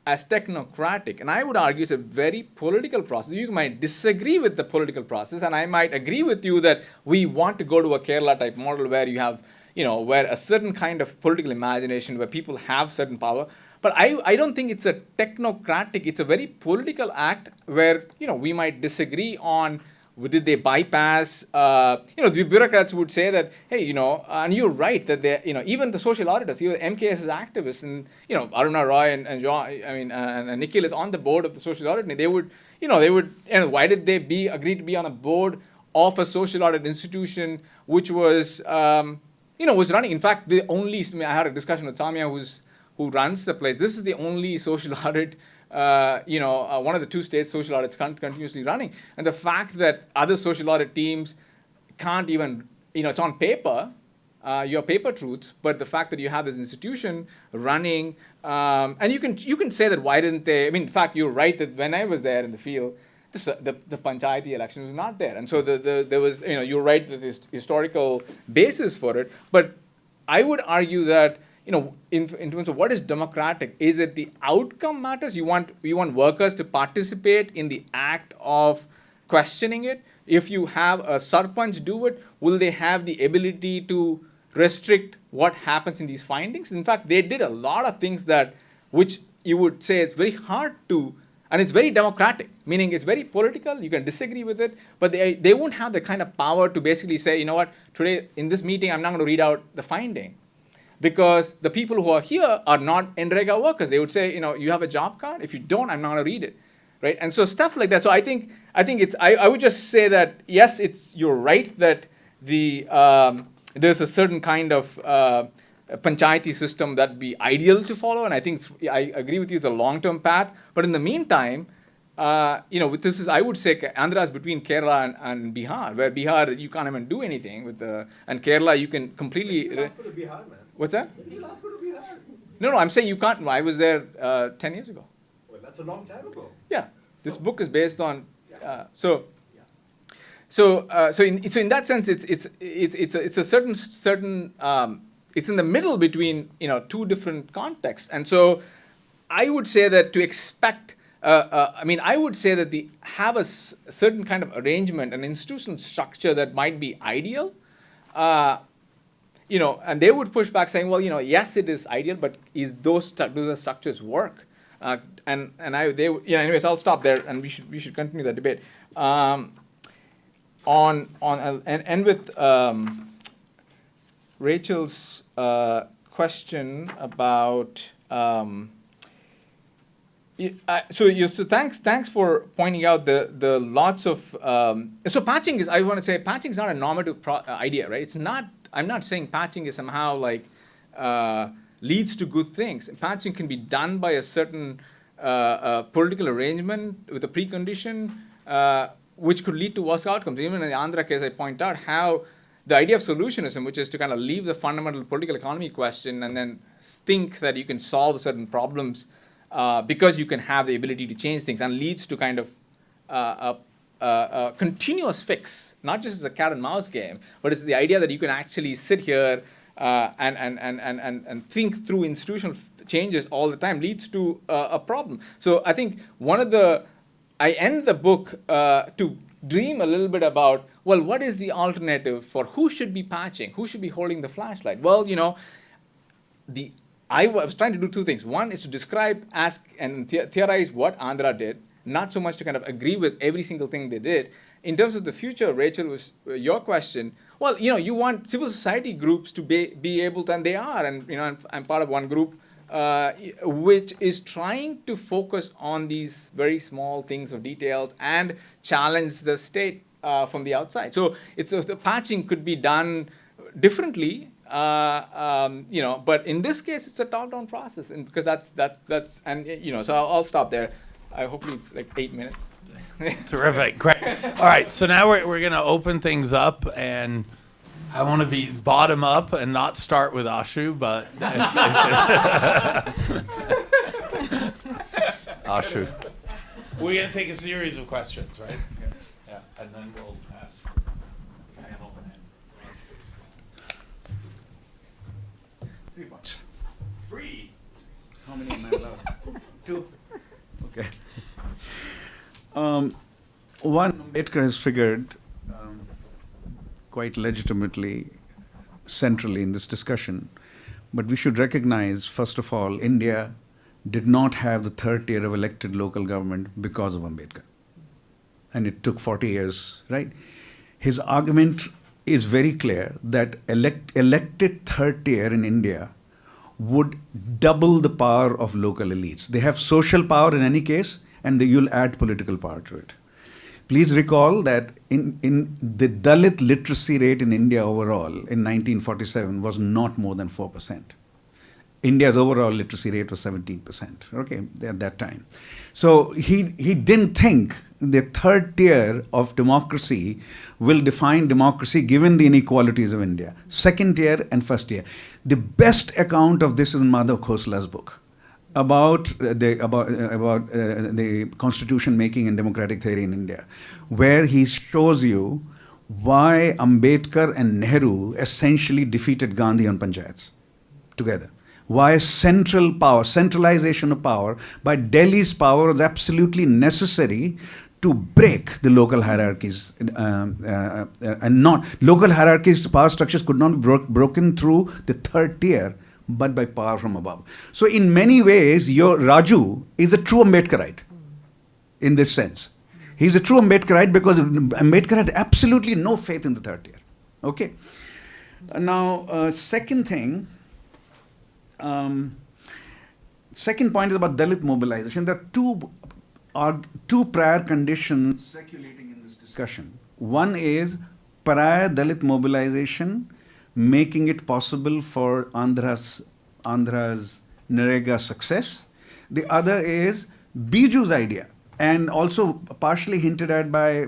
as technocratic. And I would argue it's a very political process. You might disagree with the political process, and I might agree with you that we want to go to a Kerala type model where you have, where a certain kind of political imagination, where people have certain power. But I don't think it's a technocratic, it's a very political act where, we might disagree on, did they bypass, the bureaucrats would say that, hey, and you're right that they, even the social auditors, even MKS's activists, and, Aruna Roy and John, and Nikhil is on the board of the social audit, and they would, why did they agree to be on a board of a social audit institution which was, was running? In fact, I had a discussion with Samia, who runs the place. This is the only social audit, one of the two state social audits continuously running. And the fact that other social audit teams can't even, it's on paper, you have paper truths, but the fact that you have this institution running, and you can say that why didn't they, in fact, you're right that when I was there in the field, the panchayati election was not there. And so there was, you're right that there's historical basis for it, but I would argue that, in terms of what is democratic, is it the outcome matters? You want workers to participate in the act of questioning it. If you have a sarpanch do it, will they have the ability to restrict what happens in these findings? In fact, they did a lot of things which you would say it's very hard to, and it's very democratic, meaning it's very political, you can disagree with it, but they won't have the kind of power to basically say, today in this meeting, I'm not going to read out the finding. Because the people who are here are not NREGA workers. They would say, you have a job card? If you don't, I'm not going to read it, right? And so stuff like that. So I think it's, I would just say that, yes, you're right that there's a certain kind of panchayati system that would be ideal to follow. And I think, I agree with you, it's a long-term path. But in the meantime, with this I would say Andhra is between Kerala and Bihar, where Bihar, you can't even do anything with and Kerala, you can completely. Bihar, man. What's that? You'll ask go to Bihar. No, I'm saying you can't. I was there 10 years ago. Well, that's a long time ago. Yeah. This book is based on, so. So in that sense, it's a certain it's in the middle between two different contexts, and so I would say that to expect. I would say that have a certain kind of arrangement, an institutional structure that might be ideal, and they would push back saying, well, yes, it is ideal, but do those structures work? Anyways, I'll stop there, and we should continue the debate. And end with Rachel's question about. So thanks for pointing out the lots of so patching is, I want to say, patching is not a normative idea, right? It's not. I'm not saying patching is somehow like leads to good things. Patching can be done by a certain political arrangement with a precondition, which could lead to worse outcomes. Even in the Andhra case, I point out how the idea of solutionism, which is to kind of leave the fundamental political economy question and then think that you can solve certain problems. Because you can have the ability to change things, and leads to kind of a continuous fix, not just as a cat and mouse game, but it's the idea that you can actually sit here and think through institutional changes all the time, leads to a problem. So I think I end the book to dream a little bit about, well, what is the alternative for who should be patching, who should be holding the flashlight? Well, I was trying to do two things. One is to describe, ask, and theorize what Andhra did, not so much to kind of agree with every single thing they did. In terms of the future, Rachel, was your question. Well, you want civil society groups to be able to, and they are, and I'm part of one group which is trying to focus on these very small things or details and challenge the state from the outside. So the patching could be done differently. But in this case, it's a top-down process, and because that's so I'll stop there. Hopefully it's like 8 minutes. Terrific, great. All right, so now we're going to open things up, and I want to be bottom up and not start with Ashu, but Ashu, we're going to take a series of questions, right? Yeah, and then we'll ask the panel. Free. How many am I allowed? 2. Okay. One, Ambedkar has figured quite legitimately, centrally in this discussion, but we should recognize, first of all, India did not have the third tier of elected local government because of Ambedkar. And it took 40 years, right? His argument is very clear that elected third tier in India would double the power of local elites. They have social power in any case, and you'll add political power to it. Please recall that in the Dalit literacy rate in India overall in 1947 was not more than 4%. India's overall literacy rate was 17%, okay, at that time. So he didn't think the third tier of democracy will define democracy given the inequalities of India. Second tier and first tier. The best account of this is in Madhav Khosla's book about the constitution making and democratic theory in India, where he shows you why Ambedkar and Nehru essentially defeated Gandhi on panchayats together. Why centralization of power by Delhi's power was absolutely necessary to break the local hierarchies, and not local hierarchies, power structures could not be broken through the third tier, but by power from above. So in many ways, your Raju is a true Ambedkarite in this sense. He's a true Ambedkarite because Ambedkar had absolutely no faith in the third tier. Okay. Now, second thing. Second point is about Dalit mobilization. There are two prior conditions circulating in this discussion. One is prior Dalit mobilization making it possible for Andhra's NREGA success. The other is Biju's idea, and also partially hinted at by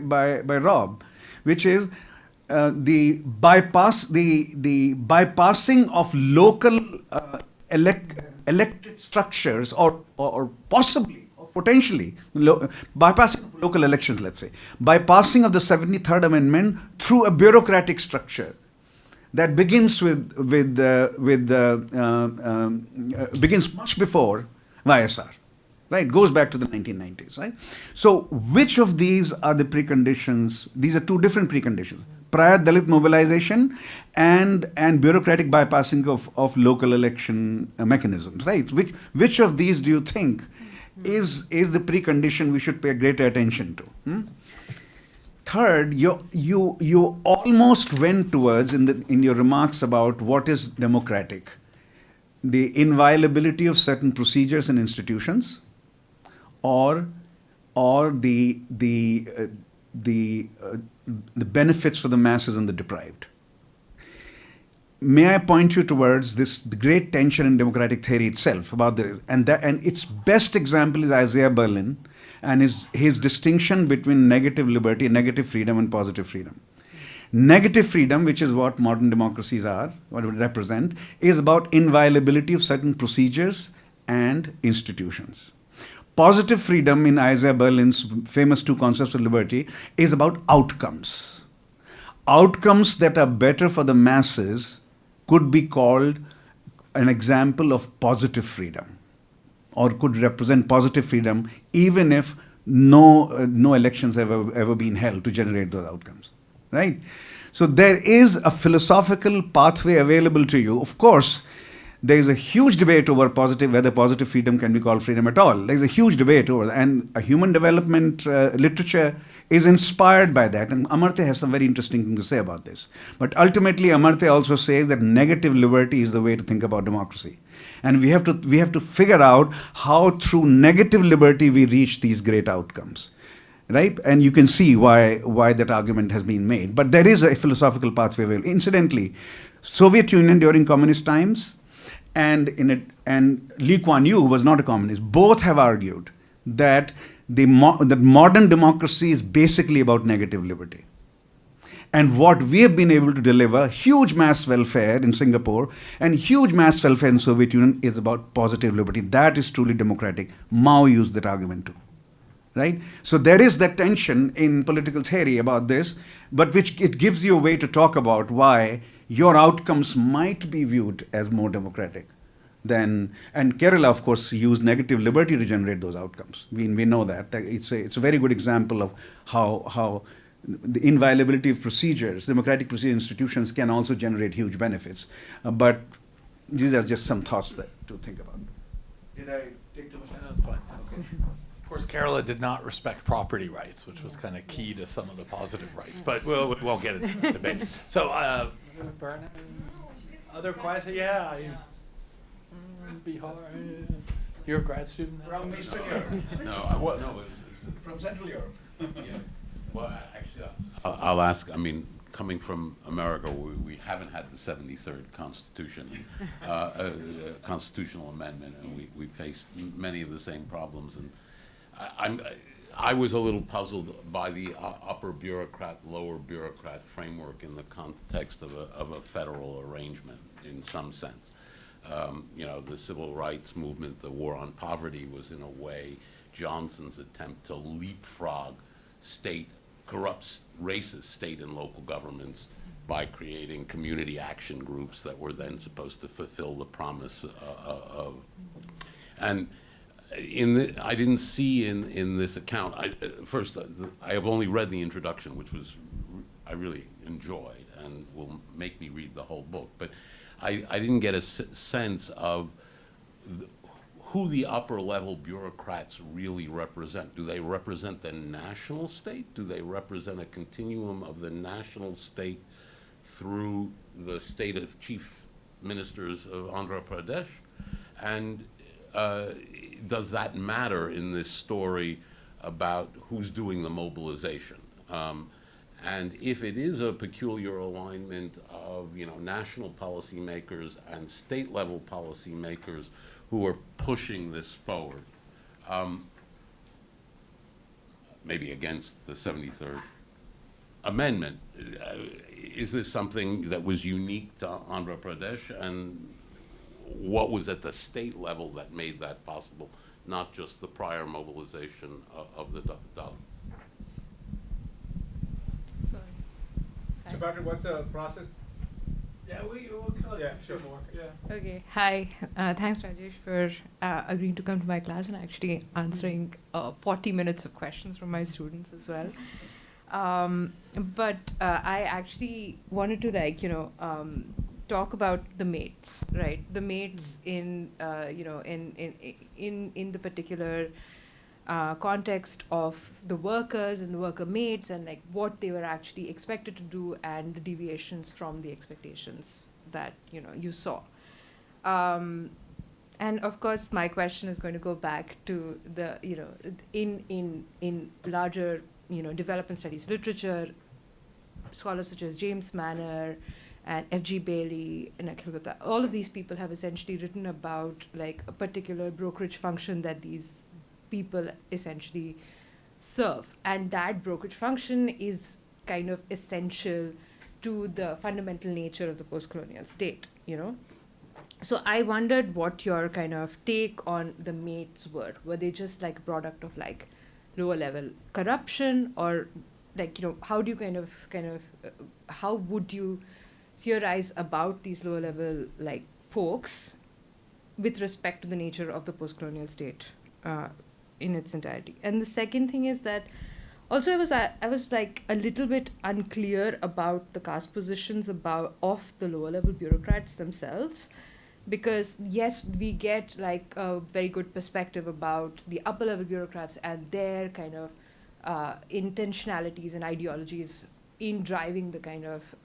Rob, which is the bypassing of local elected structures, or possibly of potentially bypassing local elections, let's say, bypassing of the 73rd Amendment through a bureaucratic structure that begins begins much before YSR, right? Goes back to the 1990s, right? So which of these are the preconditions? These are two different preconditions: prior Dalit mobilization and bureaucratic bypassing of local election mechanisms, right? Which of these do you think is the precondition we should pay greater attention to? Third, you almost went towards in your remarks about what is democratic, the inviolability of certain procedures and institutions, or the benefits for the masses and the deprived. May I point you towards the great tension in democratic theory itself about and its best example is Isaiah Berlin and his distinction between negative liberty, negative freedom, and positive freedom. Negative freedom, which is what modern democracies are, what it represent, is about inviolability of certain procedures and institutions. Positive freedom, in Isaiah Berlin's famous two concepts of liberty, is about outcomes. Outcomes that are better for the masses could be called an example of positive freedom, or could represent positive freedom even if no elections have ever been held to generate those outcomes, right? So there is a philosophical pathway available to you. Of course, there is a huge debate over whether positive freedom can be called freedom at all. There is a huge debate over that, and a human development literature is inspired by that. And Amartya has some very interesting things to say about this. But ultimately, Amartya also says that negative liberty is the way to think about democracy. And we have to figure out how through negative liberty we reach these great outcomes, right? And you can see why that argument has been made. But there is a philosophical pathway available. Incidentally, Soviet Union during communist times and Lee Kuan Yew, who was not a communist, both have argued that that modern democracy is basically about negative liberty. And what we have been able to deliver, huge mass welfare in Singapore and huge mass welfare in Soviet Union, is about positive liberty. That is truly democratic. Mao used that argument too, right? So there is that tension in political theory about this, but which it gives you a way to talk about why your outcomes might be viewed as more democratic than, and Kerala, of course, used negative liberty to generate those outcomes. We know that. It's a very good example of how the inviolability of procedures, democratic procedure institutions, can also generate huge benefits. But these are just some thoughts to think about. Did I take too much time? No, that's fine. Okay. Of course, Kerala did not respect property rights, which was kind of key to some of the positive rights. But we won't get into that debate. So, other questions? Yeah. Bihar. You're a grad student now? From Eastern Europe. No. From Central Europe. Yeah. Well, actually, I'll ask. I mean, coming from America, we haven't had the 73rd Constitution, constitutional amendment, and we faced many of the same problems. And I was a little puzzled by the upper bureaucrat, lower bureaucrat framework in the context of a federal arrangement, in some sense. The civil rights movement, the war on poverty, was in a way Johnson's attempt to leapfrog corrupt racist state and local governments by creating community action groups that were then supposed to fulfill the promise of. And I didn't see in this account. First, I have only read the introduction, which I really enjoyed and will make me read the whole book. But I didn't get a sense of who the upper level bureaucrats really represent. Do they represent the national state? Do they represent a continuum of the national state through the state of chief ministers of Andhra Pradesh? And does that matter in this story about who's doing the mobilization? And if it is a peculiar alignment of national policymakers and state level policymakers who are pushing this forward, maybe against the 73rd Amendment, is this something that was unique to Andhra Pradesh? And what was at the state level that made that possible not just the prior mobilization of the dollar. So Patrick, what's the process? Yeah, we'll call it Yeah, a few sure. more. Yeah. Okay. Hi. Thanks, Rajesh, for agreeing to come to my class and actually answering 40 minutes of questions from my students as well. But I actually wanted to talk about the mates, right? The mates in in the particular context of the workers and the worker mates, and like what they were actually expected to do and the deviations from the expectations that you saw. And of course, my question is going to go back to the in larger development studies literature, scholars such as James Manner and F.G. Bailey and Akhil Gupta. All of these people have essentially written about like a particular brokerage function that these people essentially serve, and that brokerage function is kind of essential to the fundamental nature of the post-colonial state. So I wondered what your kind of take on the mates were. Were they just like a product of like lower level corruption, or like how do you how would you theorize about these lower level like folks with respect to the nature of the post-colonial state in its entirety? And the second thing is that also I was like a little bit unclear about the caste positions of the lower level bureaucrats themselves, because yes, we get like a very good perspective about the upper level bureaucrats and their kind of intentionalities and ideologies in driving the kind of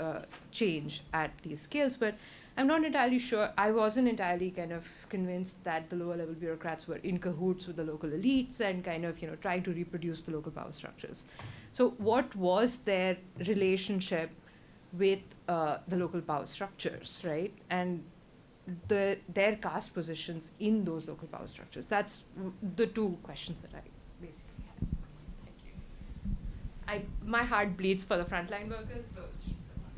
change at these scales, but I'm not entirely sure. I wasn't entirely kind of convinced that the lower level bureaucrats were in cahoots with the local elites and kind of trying to reproduce the local power structures. So what was their relationship with the local power structures, right? And their caste positions in those local power structures. That's the two questions that I basically had. Thank you. My heart bleeds for the frontline workers, so she's the one.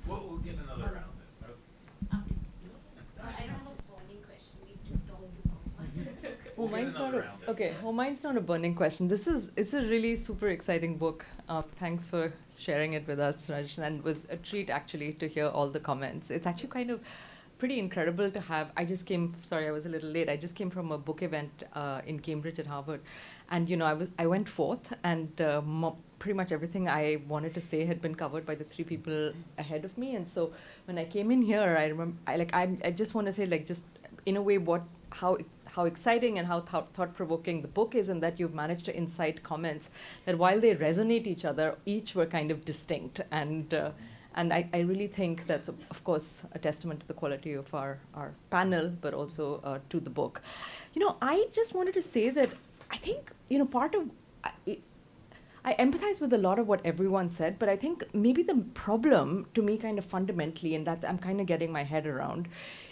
We'll get another round then. I don't have a burning question. We just don't do We'll get mine's not another a, round then. okay. Well, mine's not a burning question. It's a really super exciting book. Thanks for sharing it with us, Raj. And it was a treat actually to hear all the comments. It's actually kind of pretty incredible to have. I was a little late. I just came from a book event in Cambridge at Harvard, and I went fourth, and pretty much everything I wanted to say had been covered by the three people ahead of me. And so when I came in here, I remember I just want to say like just in a way how exciting and how thought-provoking the book is, and that you've managed to incite comments that while they resonate each other, each were kind of distinct. And I really think that's, of course, a testament to the quality of our panel, but also to the book. I just wanted to say that I think, part of... I empathize with a lot of what everyone said, but I think maybe the problem to me kind of fundamentally, and that I'm kind of getting my head around,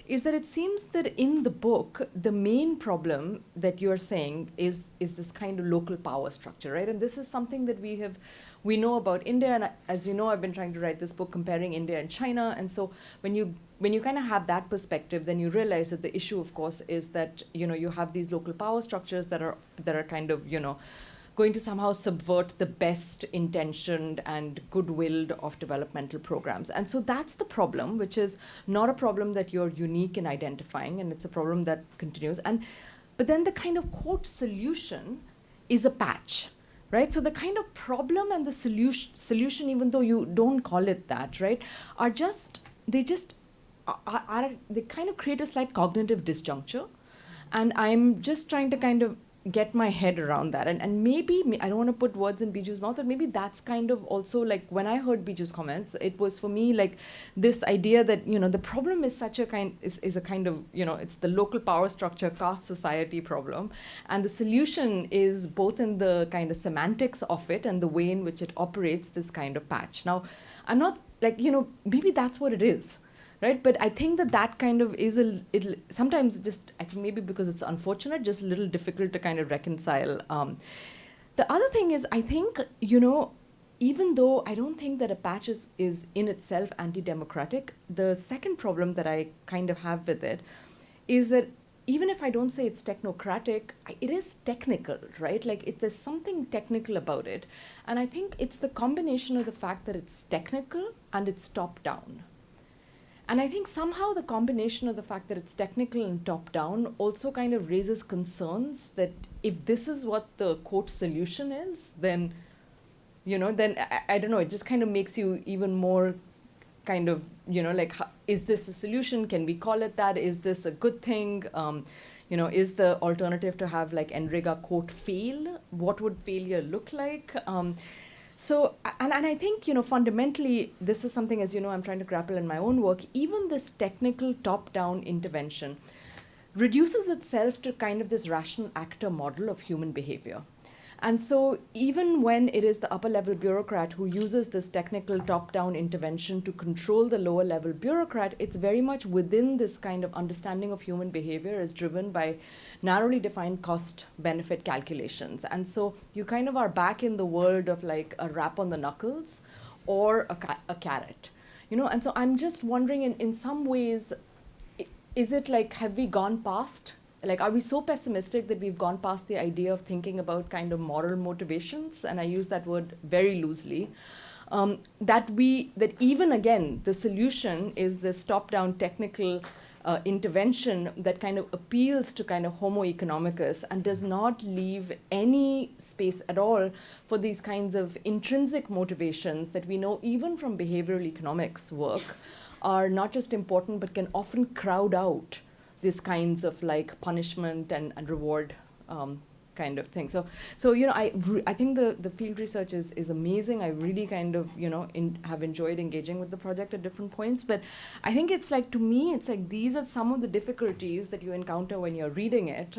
is that it seems that in the book, the main problem that you're saying is this kind of local power structure, right? And this is something that we know about India, and as you know, I've been trying to write this book comparing India and China, and so when you kind of have that perspective, then you realize that the issue, of course, is that you have these local power structures that are kind of going to somehow subvert the best intentioned and good-willed of developmental programs. And so that's the problem, which is not a problem that you're unique in identifying, and it's a problem that continues. But then the kind of quote solution is a patch, right? So the kind of problem and the solution, even though you don't call it that, right, they kind of create a slight cognitive disjuncture. And I'm just trying to kind of get my head around that. And maybe, I don't want to put words in Biju's mouth, but maybe that's kind of also like, when I heard Biju's comments, it was for me like this idea that, the problem is a kind of, it's the local power structure, caste society problem. And the solution is both in the kind of semantics of it and the way in which it operates this kind of patch. Now, I'm not like, maybe that's what it is. Right, but I think that kind of is sometimes just, I think maybe because it's unfortunate, just a little difficult to kind of reconcile. The other thing is, I think, even though I don't think that a patch is in itself anti-democratic, the second problem that I kind of have with it is that even if I don't say it's technocratic, it is technical, right? Like there's something technical about it. And I think it's the combination of the fact that it's technical and it's top-down. And I think somehow the combination of the fact that it's technical and top-down also kind of raises concerns that if this is what the quote solution is, then, then I don't know, it just kind of makes you even more kind of, like, is this a solution? Can we call it that? Is this a good thing? Is the alternative to have like NREGA quote fail? What would failure look like? So I think, fundamentally, this is something, as you know, I'm trying to grapple in my own work. Even this technical top-down intervention reduces itself to kind of this rational actor model of human behavior. And so even when it is the upper-level bureaucrat who uses this technical top-down intervention to control the lower-level bureaucrat, it's very much within this kind of understanding of human behavior is driven by narrowly defined cost-benefit calculations. And so you kind of are back in the world of like a rap on the knuckles or a carrot. And so I'm just wondering, in some ways, is it like, have we gone past? Like, are we so pessimistic that we've gone past the idea of thinking about kind of moral motivations? And I use that word very loosely. That even again, the solution is this top-down technical intervention that kind of appeals to kind of homo economicus and does not leave any space at all for these kinds of intrinsic motivations that we know even from behavioral economics work are not just important, but can often crowd out these kinds of like punishment and reward kind of thing. So I think the field research is amazing. I really kind of have enjoyed engaging with the project at different points. But I think it's like, to me, it's like these are some of the difficulties that you encounter when you're reading it,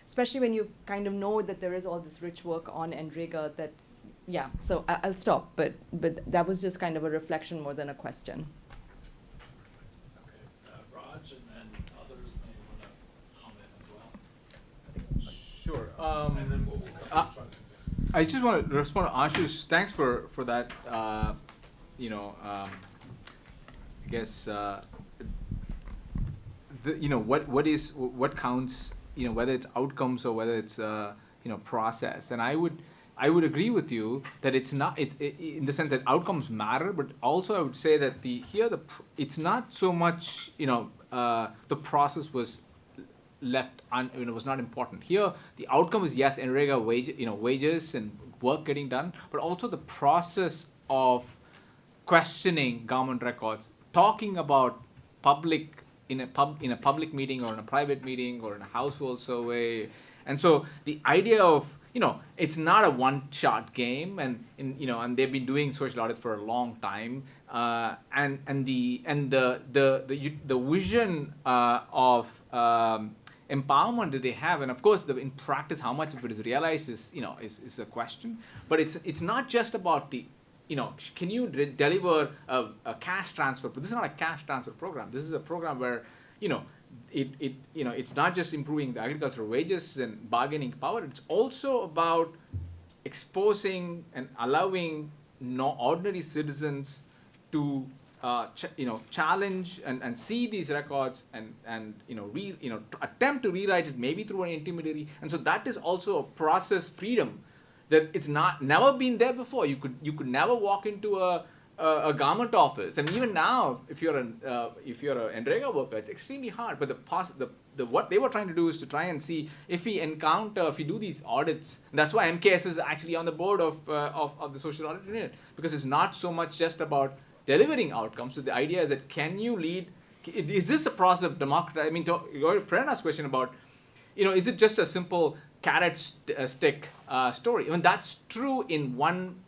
especially when you kind of know that there is all this rich work on NREGA that, yeah. So I'll stop. But that was just kind of a reflection more than a question. Raj and others may want to comment as well. Sure. And then we'll come to I just want to respond to Ashush. Thanks for that. I guess what counts. Whether it's outcomes or whether it's process. And I would agree with you that it's not in the sense that outcomes matter, but also I would say that it's not so much the process was left was not important. Here the outcome is, yes, NREGA wages and work getting done, but also the process of questioning government records, talking about public in a public meeting or in a private meeting or in a household survey. And so the idea of it's not a one-shot game, and they've been doing social audits for a long time, and the vision of empowerment that they have, and of course in practice how much of it is realized is a question. But it's not just about can you deliver a cash transfer? But this is not a cash transfer program. This is a program where it's not just improving the agricultural wages and bargaining power. It's also about exposing and allowing ordinary citizens to challenge and see these records and attempt to rewrite it maybe through an intermediary. And so that is also a process freedom that it's never been there before. You could never walk into a government office, and even now, if you're an NREGA worker, it's extremely hard. But what they were trying to do is to try and see if we do these audits. And that's why MKS is actually on the board of the social audit unit, because it's not so much just about delivering outcomes. So the idea is that can you lead? Is this a process of democracy? I mean, to Prerna's question about, is it just a simple carrot stick story? I mean, that's true in one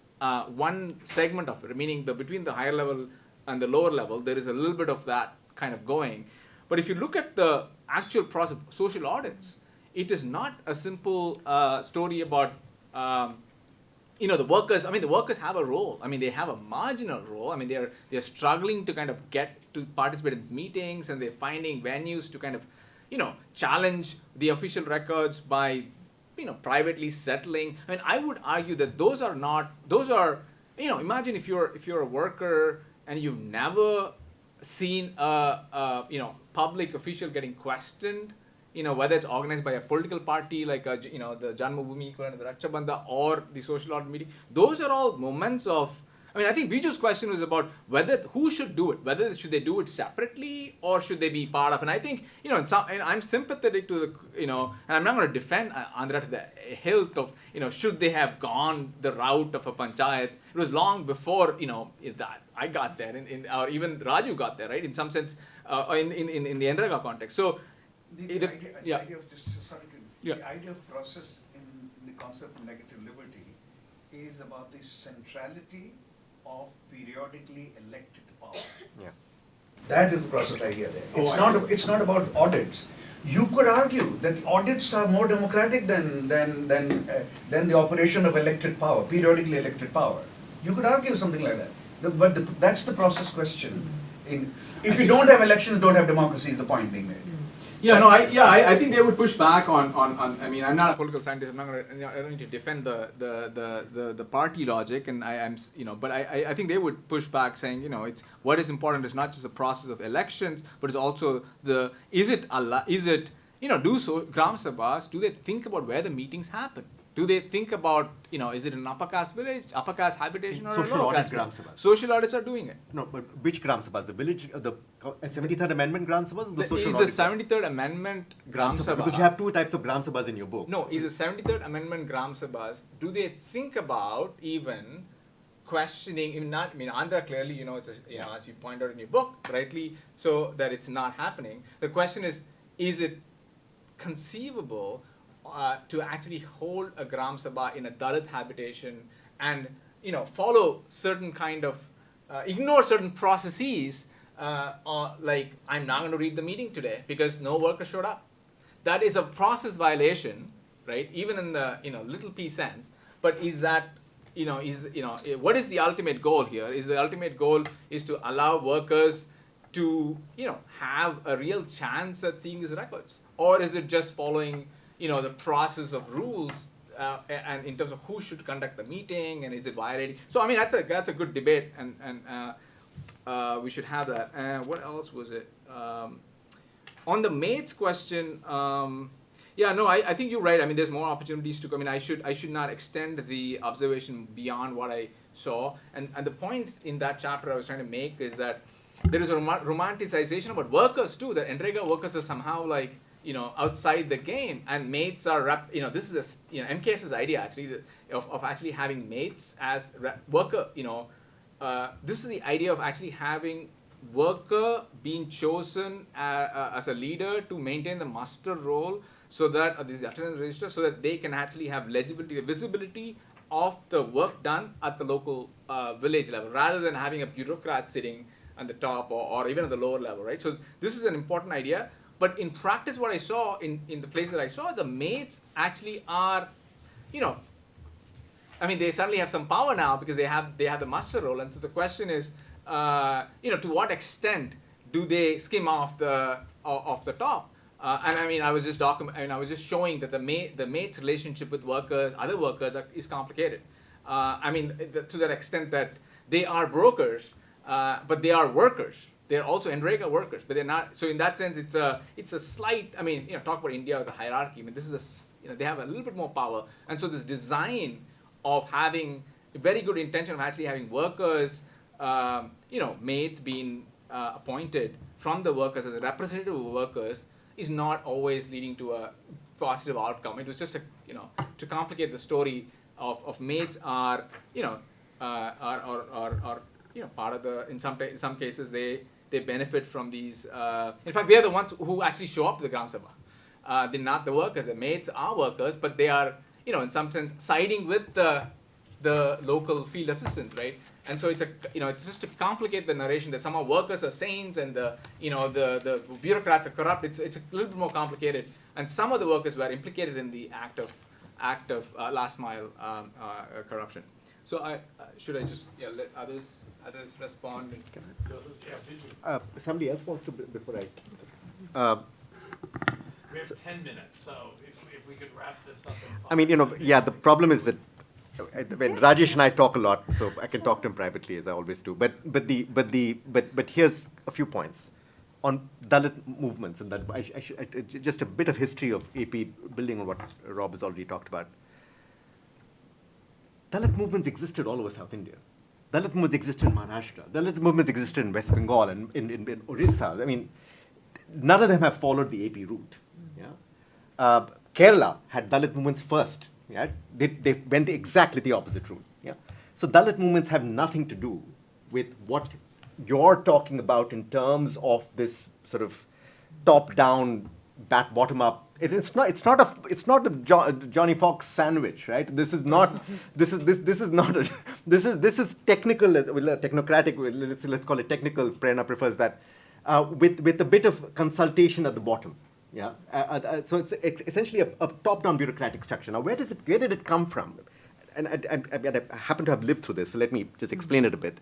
segment of it, meaning between the higher level and the lower level, there is a little bit of that kind of going. But if you look at the actual process of social audits, it is not a simple story about the workers. I mean, the workers have a role. I mean, they have a marginal role. I mean, they're struggling to kind of get to participate in these meetings, and they're finding venues to kind of challenge the official records by privately settling. I mean, I would argue that those are imagine if you're a worker and you've never seen a public official getting questioned, whether it's organized by a political party like the Janmabhoomi equivalent of the Raksha Bandha or the social audit meeting. Those are all moments of. I think Viju's question was about who should do it, whether should they do it separately or should they be part of. And I think and I'm sympathetic to the and I'm not going to defend Andhra to the hilt of should they have gone the route of a panchayat. It was long before that I got there, or even Raju got there, right? In some sense, in the NREGA context. So the idea of the idea of process in the concept of negative liberty is about the centrality of periodically elected power. Yeah. That is the process idea there. It's not about audits. You could argue that audits are more democratic than the operation of elected power, periodically elected power. You could argue something like that. But that's the process question. If you don't have elections, don't have democracy is the point being made. I think they would push back on. I mean, I'm not a political scientist. I'm not going I don't need to defend the party logic, and but I think they would push back, saying, it's what is important is not just the process of elections, but it's also do Gram Sabhas, do they think about where the meetings happen? Do they think about, is it an upper caste village, upper caste habitation, or Social a lower audit caste Gram village? Sabhas. Social audits are doing it. No, but which Gram Sabhas? The village, the 73rd Amendment Gram Sabhas, or the social Is the audit? 73rd Amendment Gram Sabha? Because you have two types of Gram Sabhas in your book. No, is the 73rd Amendment Gram Sabhas, do they think about even questioning, Andhra clearly, it's as you point out in your book, rightly, so that it's not happening. The question is it conceivable to actually hold a Gram Sabha in a Dalit habitation and, follow certain kind of, ignore certain processes, like I'm not going to read the meeting today because no worker showed up. That is a process violation, right? Even in the, little p sense. But is that, what is the ultimate goal here? Is the ultimate goal is to allow workers to, have a real chance at seeing these records? Or is it just following, the process of rules and in terms of who should conduct the meeting and is it violating? So, that's a good debate and we should have that. What else was it? On the mates question, I think you're right. There's more opportunities to come. I should not extend the observation beyond what I saw. And the point in that chapter I was trying to make is that there is a romanticization about workers too. That NREGA workers are somehow like, outside the game, and mates are, this is MKS's idea actually of actually having mates as worker, this is the idea of actually having worker being chosen as a leader to maintain the muster role so that, this attendance register, so that they can actually have legibility, visibility of the work done at the local village level, rather than having a bureaucrat sitting on the top or even at the lower level, right? So this is an important idea. But in practice, what I saw in the place that I saw, the mates actually are, they certainly have some power now because they have the master role. And so the question is, to what extent do they skim off the top? I was just showing that the mates' relationship with workers, other workers, is complicated. To that extent that they are brokers, but they are workers. They're also NREGA workers, but they're not. So in that sense, it's a slight. Talk about India with the hierarchy. This is they have a little bit more power, and so this design of having a very good intention of actually having workers, mates being appointed from the workers as a representative of workers is not always leading to a positive outcome. It was just to complicate the story of mates are part of the. In some cases they benefit from these. In fact, they are the ones who actually show up to the Gram Sabha. They're not the workers. The mates are workers, but they are, in some sense, siding with the local field assistants, right? And so it's just to complicate the narration that somehow workers are saints and the bureaucrats are corrupt. It's a little bit more complicated. And some of the workers were implicated in the act of last mile corruption. So should I just let others respond? Somebody else wants to before I. We have 10 minutes, so if we could wrap this up in 5 minutes. The problem is that when Rajesh and I talk a lot, so I can talk to him privately as I always do. But here's a few points on Dalit movements, and that just a bit of history of AP, building on what Rob has already talked about. Dalit movements existed all over South India. Dalit movements existed in Maharashtra. Dalit movements existed in West Bengal and in Orissa. I mean, none of them have followed the AP route. Yeah? Kerala had Dalit movements first. Yeah? They went exactly the opposite route. Yeah? So Dalit movements have nothing to do with what you're talking about in terms of this sort of top-down, bottom-up. It's not a Johnny Fox sandwich, right? This is not technical, technocratic. Let's call it technical. Prerna prefers that, with a bit of consultation at the bottom. Yeah. So it's essentially a top-down bureaucratic structure. Now, where did it come from? And I happen to have lived through this, so let me just explain it a bit.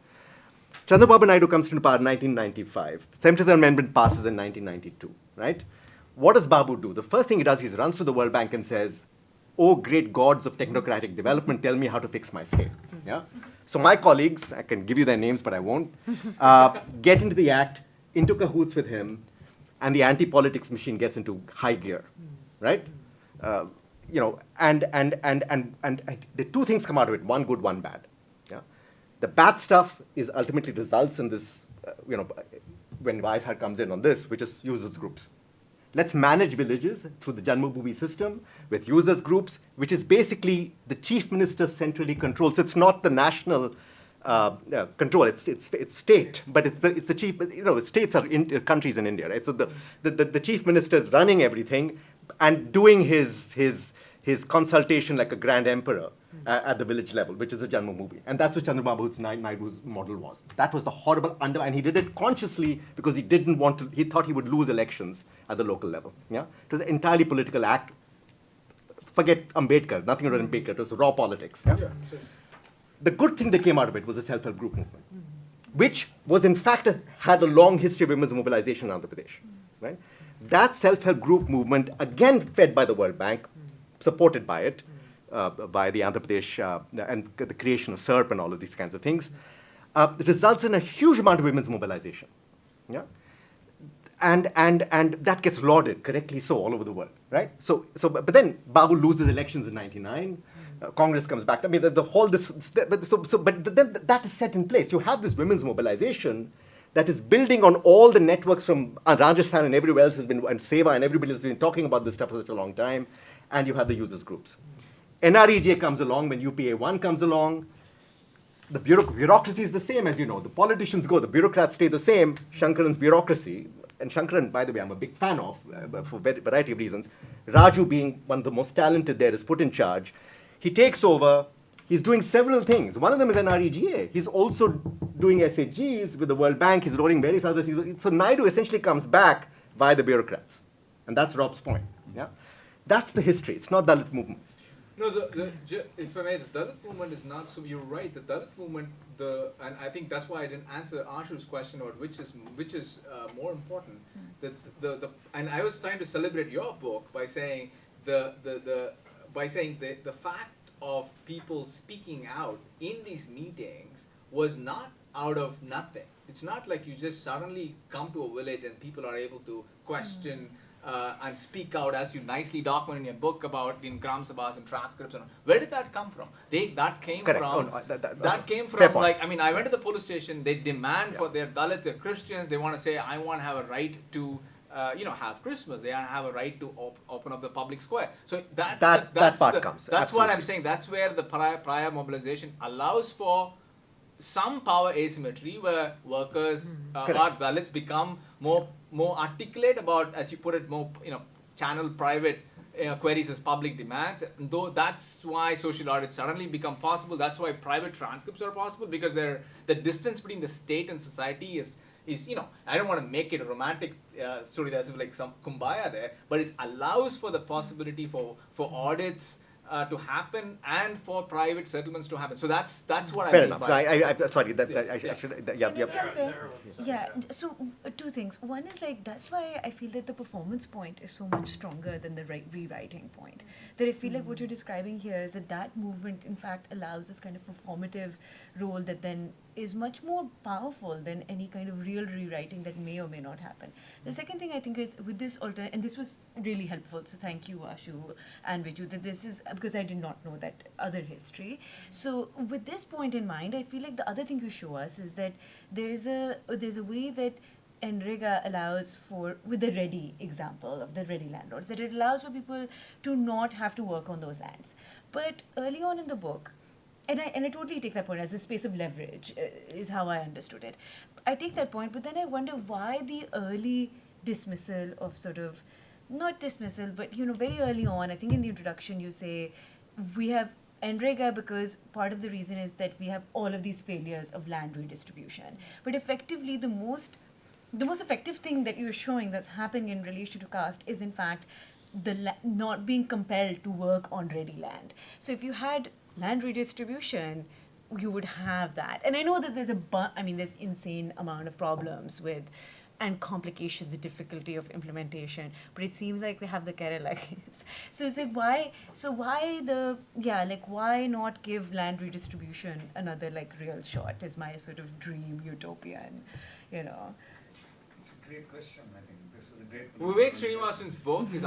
Chandrababu Naidu comes to power in 1995. 70th Amendment passes in 1992, right? What does Babu do? The first thing he does is he runs to the World Bank and says, "Oh, great gods of technocratic development, tell me how to fix my state." Yeah? So my colleagues, I can give you their names, but I won't, get into the act, into cahoots with him, and the anti-politics machine gets into high gear, right? And the two things come out of it, one good, one bad. Yeah? The bad stuff is ultimately results in this, when Vaishar comes in on this, which is users groups. Let's manage villages through the Janmabhoomi system with users groups, which is basically the chief minister centrally controls. It's not the national control. It's state, but it's the chief. States are countries in India, right? So the chief minister is running everything and doing his consultation like a grand emperor at the village level, which is a Janmabhoomi. And that's what Chandrababu Naidu's model was. That was the horrible and he did it consciously because he didn't want to, he thought he would lose elections at the local level. Yeah? It was an entirely political act. Forget Ambedkar, nothing about Ambedkar, it was raw politics. Yeah? The good thing that came out of it was the self-help group movement, which was in fact had a long history of women's mobilization in Andhra Pradesh. Right? That self-help group movement, again fed by the World Bank, supported by it, by the Andhra Pradesh and the creation of SERP and all of these kinds of things, results in a huge amount of women's mobilization. Yeah? And that gets lauded, correctly so, all over the world, right? But then Babu loses elections in '99. Congress comes back. I mean, the whole but then that is set in place. You have this women's mobilization that is building on all the networks from Rajasthan and everywhere else has been, and Seva and everybody has been talking about this stuff for such a long time, and you have the users groups. NREGA comes along when UPA1 comes along. The bureaucracy is the same, as you know. The politicians go, the bureaucrats stay the same. Shankaran's bureaucracy, and Shankaran, by the way, I'm a big fan of, for a variety of reasons. Raju, being one of the most talented there, is put in charge. He takes over. He's doing several things. One of them is NREGA. He's also doing SAGs with the World Bank. He's rolling various other things. So Naidu essentially comes back via the bureaucrats. And that's Rob's point. Yeah? That's the history. It's not Dalit movements. No, if I may, the Dalit movement is not, so you're right, the Dalit movement, and I think that's why I didn't answer Ashu's question about which is more important. And I was trying to celebrate your book by saying the fact of people speaking out in these meetings was not out of nothing. It's not like you just suddenly come to a village and people are able to question and speak out, as you nicely document in your book about in Gram Sabhas and transcripts. And where did that come from? That came Correct. from. Oh, no, that came from, like, I mean, I went to the police station. They demand for their Dalits, they're Christians. They want to say, I want to have a right to, have Christmas. They have a right to open up the public square. So that part comes. That's what I'm saying. That's where the prior mobilization allows for some power asymmetry, where workers or Dalits become more articulate about, as you put it, more channel private queries as public demands. And though that's why social audits suddenly become possible. That's why private transcripts are possible, because the distance between the state and society is I don't want to make it a romantic story. There's like some kumbaya there, but it allows for the possibility for audits to happen and for private settlements to happen. So that's what I Fair mean enough. by I sorry, I should, yeah, Can I yeah. jump in? Yeah, so two things. One is like, that's why I feel that the performance point is so much stronger than the rewriting point. That I feel like what you're describing here is that that movement, in fact, allows this kind of performative role that then is much more powerful than any kind of real rewriting that may or may not happen. The second thing I think is with this and this was really helpful, so thank you, Ashu and Viju, that this is, because I did not know that other history. So with this point in mind, I feel like the other thing you show us is that there's a way that NREGA allows for, with the ready example of the ready landlords, that it allows for people to not have to work on those lands. But early on in the book, and I totally take that point as a space of leverage, is how I understood it. I take that point, but then I wonder why the early dismissal of sort of, not dismissal, but very early on, I think in the introduction you say, we have NREGA because part of the reason is that we have all of these failures of land redistribution. But effectively, the most effective thing that you're showing that's happening in relation to caste is in fact not being compelled to work on ready land. So if you had land redistribution, you would have that. And I know that there's insane amount of problems with, and complications, the difficulty of implementation, but it seems like we have the Kerala case. So it's like, why not give land redistribution another real shot is my sort of dream utopian, It's a great question. I think this is a great. Vivek Srinivasan's book is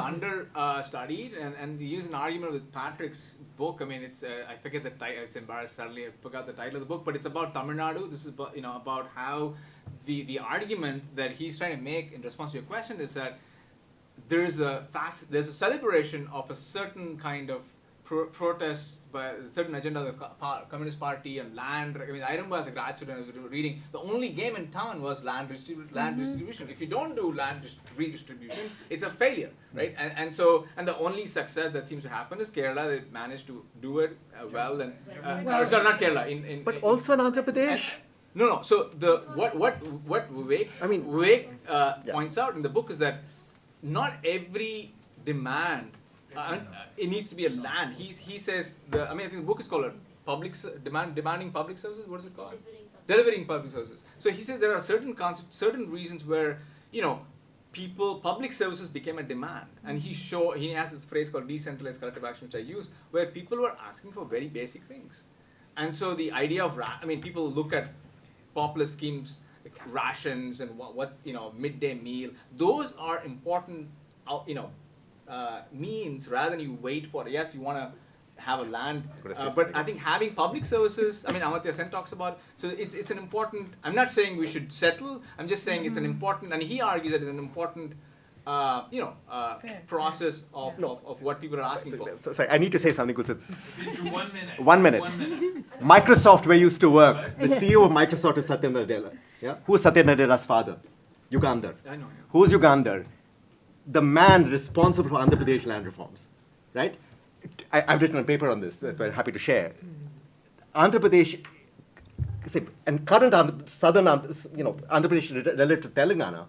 studied, and he used an argument with Patrick's book. I mean, it's I forget the title. It's embarrassed suddenly. I forgot the title of the book, but it's about Tamil Nadu. This is about how the argument that he's trying to make in response to your question is that there's a celebration of a certain kind of protest by a certain agenda of the Communist Party and land. I mean, I remember as a grad student, I was reading, the only game in town was land distribution. If you don't do land redistribution, it's a failure, right? And the only success that seems to happen is Kerala. They managed to do it well, and sorry, not Kerala. But also in Andhra Pradesh. No. So what Vivek points out in the book is that not every demand. It needs to be a land. He says I think the book is called demanding public services. What is it called? Delivering public services. So he says there are certain reasons where public services became a demand, and he has this phrase called decentralized collective action, which I use, where people were asking for very basic things, and so the idea of people look at populist schemes like rations and what's midday meal. Those are important means rather than you wait for, yes, you want to have a land, but I think having public services, Amartya Sen talks about, so it's an important, I'm not saying we should settle, I'm just saying it's an important, and he argues that it's an important process of what people are asking for. So, sorry, I need to say something. 1 minute. 1 minute. Microsoft, where I used to work, the CEO of Microsoft is Satya Nadella. Yeah? Who's Satya Nadella's father? Ugandhar. I know. Yeah. Who's Ugandhar? The man responsible for Andhra Pradesh land reforms, right? I've written a paper on this, that I'm happy to share. Andhra Pradesh, and current southern Andhra Pradesh relative to Telangana,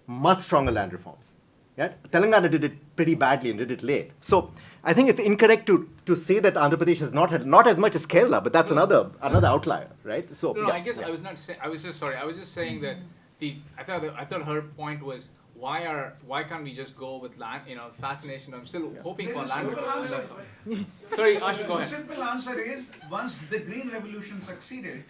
much stronger land reforms. Yeah? Telangana did it pretty badly and did it late. So I think it's incorrect to say that Andhra Pradesh has not as much as Kerala, but that's another outlier, right? So no, I guess I was not saying. I was just saying that I thought her point was, why can't we just go with land, fascination? I'm still hoping for land. Sorry, Ash, go ahead. The simple answer is, once the Green Revolution succeeded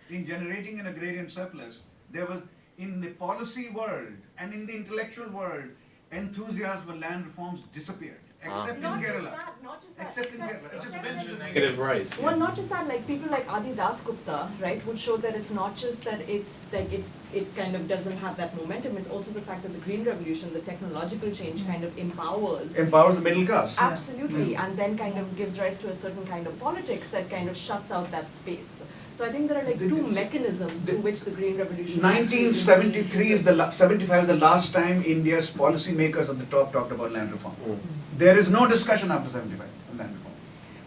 in generating an agrarian surplus, there was, in the policy world and in the intellectual world, enthusiasm for land reforms disappeared. Except in Kerala. Not just that. Except in Kerala. It just mentioned Negative rights. Well, not just that, people like Adi Das Gupta, right, would show that it's not just that it's it kind of doesn't have that momentum, it's also the fact that the Green Revolution, the technological change kind of empowers the middle class. Absolutely, and then kind of gives rise to a certain kind of politics that kind of shuts out that space. So I think there are two mechanisms through which the Green Revolution. 1973 75 is the last time India's policymakers at the top talked about land reform. There is no discussion after 75 on land reform.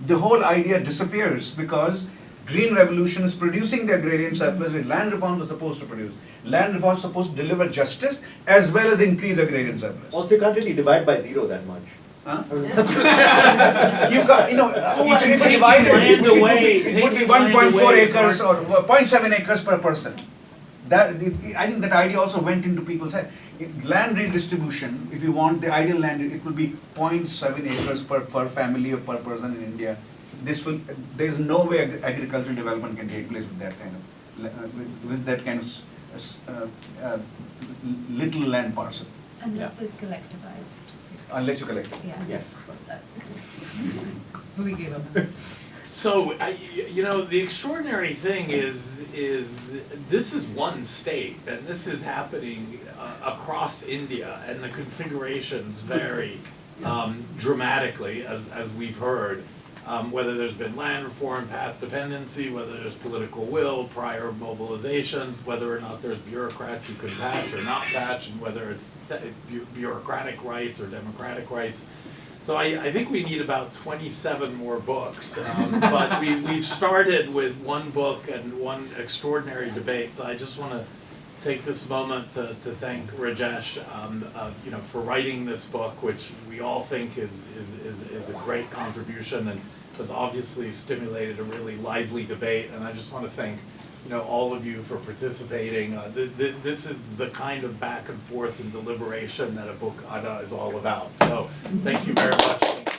The whole idea disappears because Green Revolution is producing the agrarian surplus which land reforms are supposed to produce. Land reforms are supposed to deliver justice as well as increase agrarian surplus. Also, you can't really divide by zero that much. Huh? You got, you know, if you divide it, it would be 1.4 acres or 0.7 acres per person. I think that idea also went into people's head. Land redistribution, if you want the ideal land, it will be 0.7 acres per family or per person in India. There's no way agricultural development can take place with that kind of little land parcel. Unless it's collectivized. Unless you collect it. Yeah. Yes. We gave up. So, you know, the extraordinary thing is this is one state, and this is happening across India, and the configurations vary dramatically, as we've heard, whether there's been land reform, path dependency, whether there's political will, prior mobilizations, whether or not there's bureaucrats who can patch or not patch, and whether it's bureaucratic rights or democratic rights. So I think we need about 27 more books, but we've started with one book and one extraordinary debate. So I just want to take this moment to thank Rajesh, you know, for writing this book, which we all think is a great contribution and has obviously stimulated a really lively debate. And I just want to thank, you know, all of you for participating. This is the kind of back and forth and deliberation that a book Adda is all about. So thank you very much.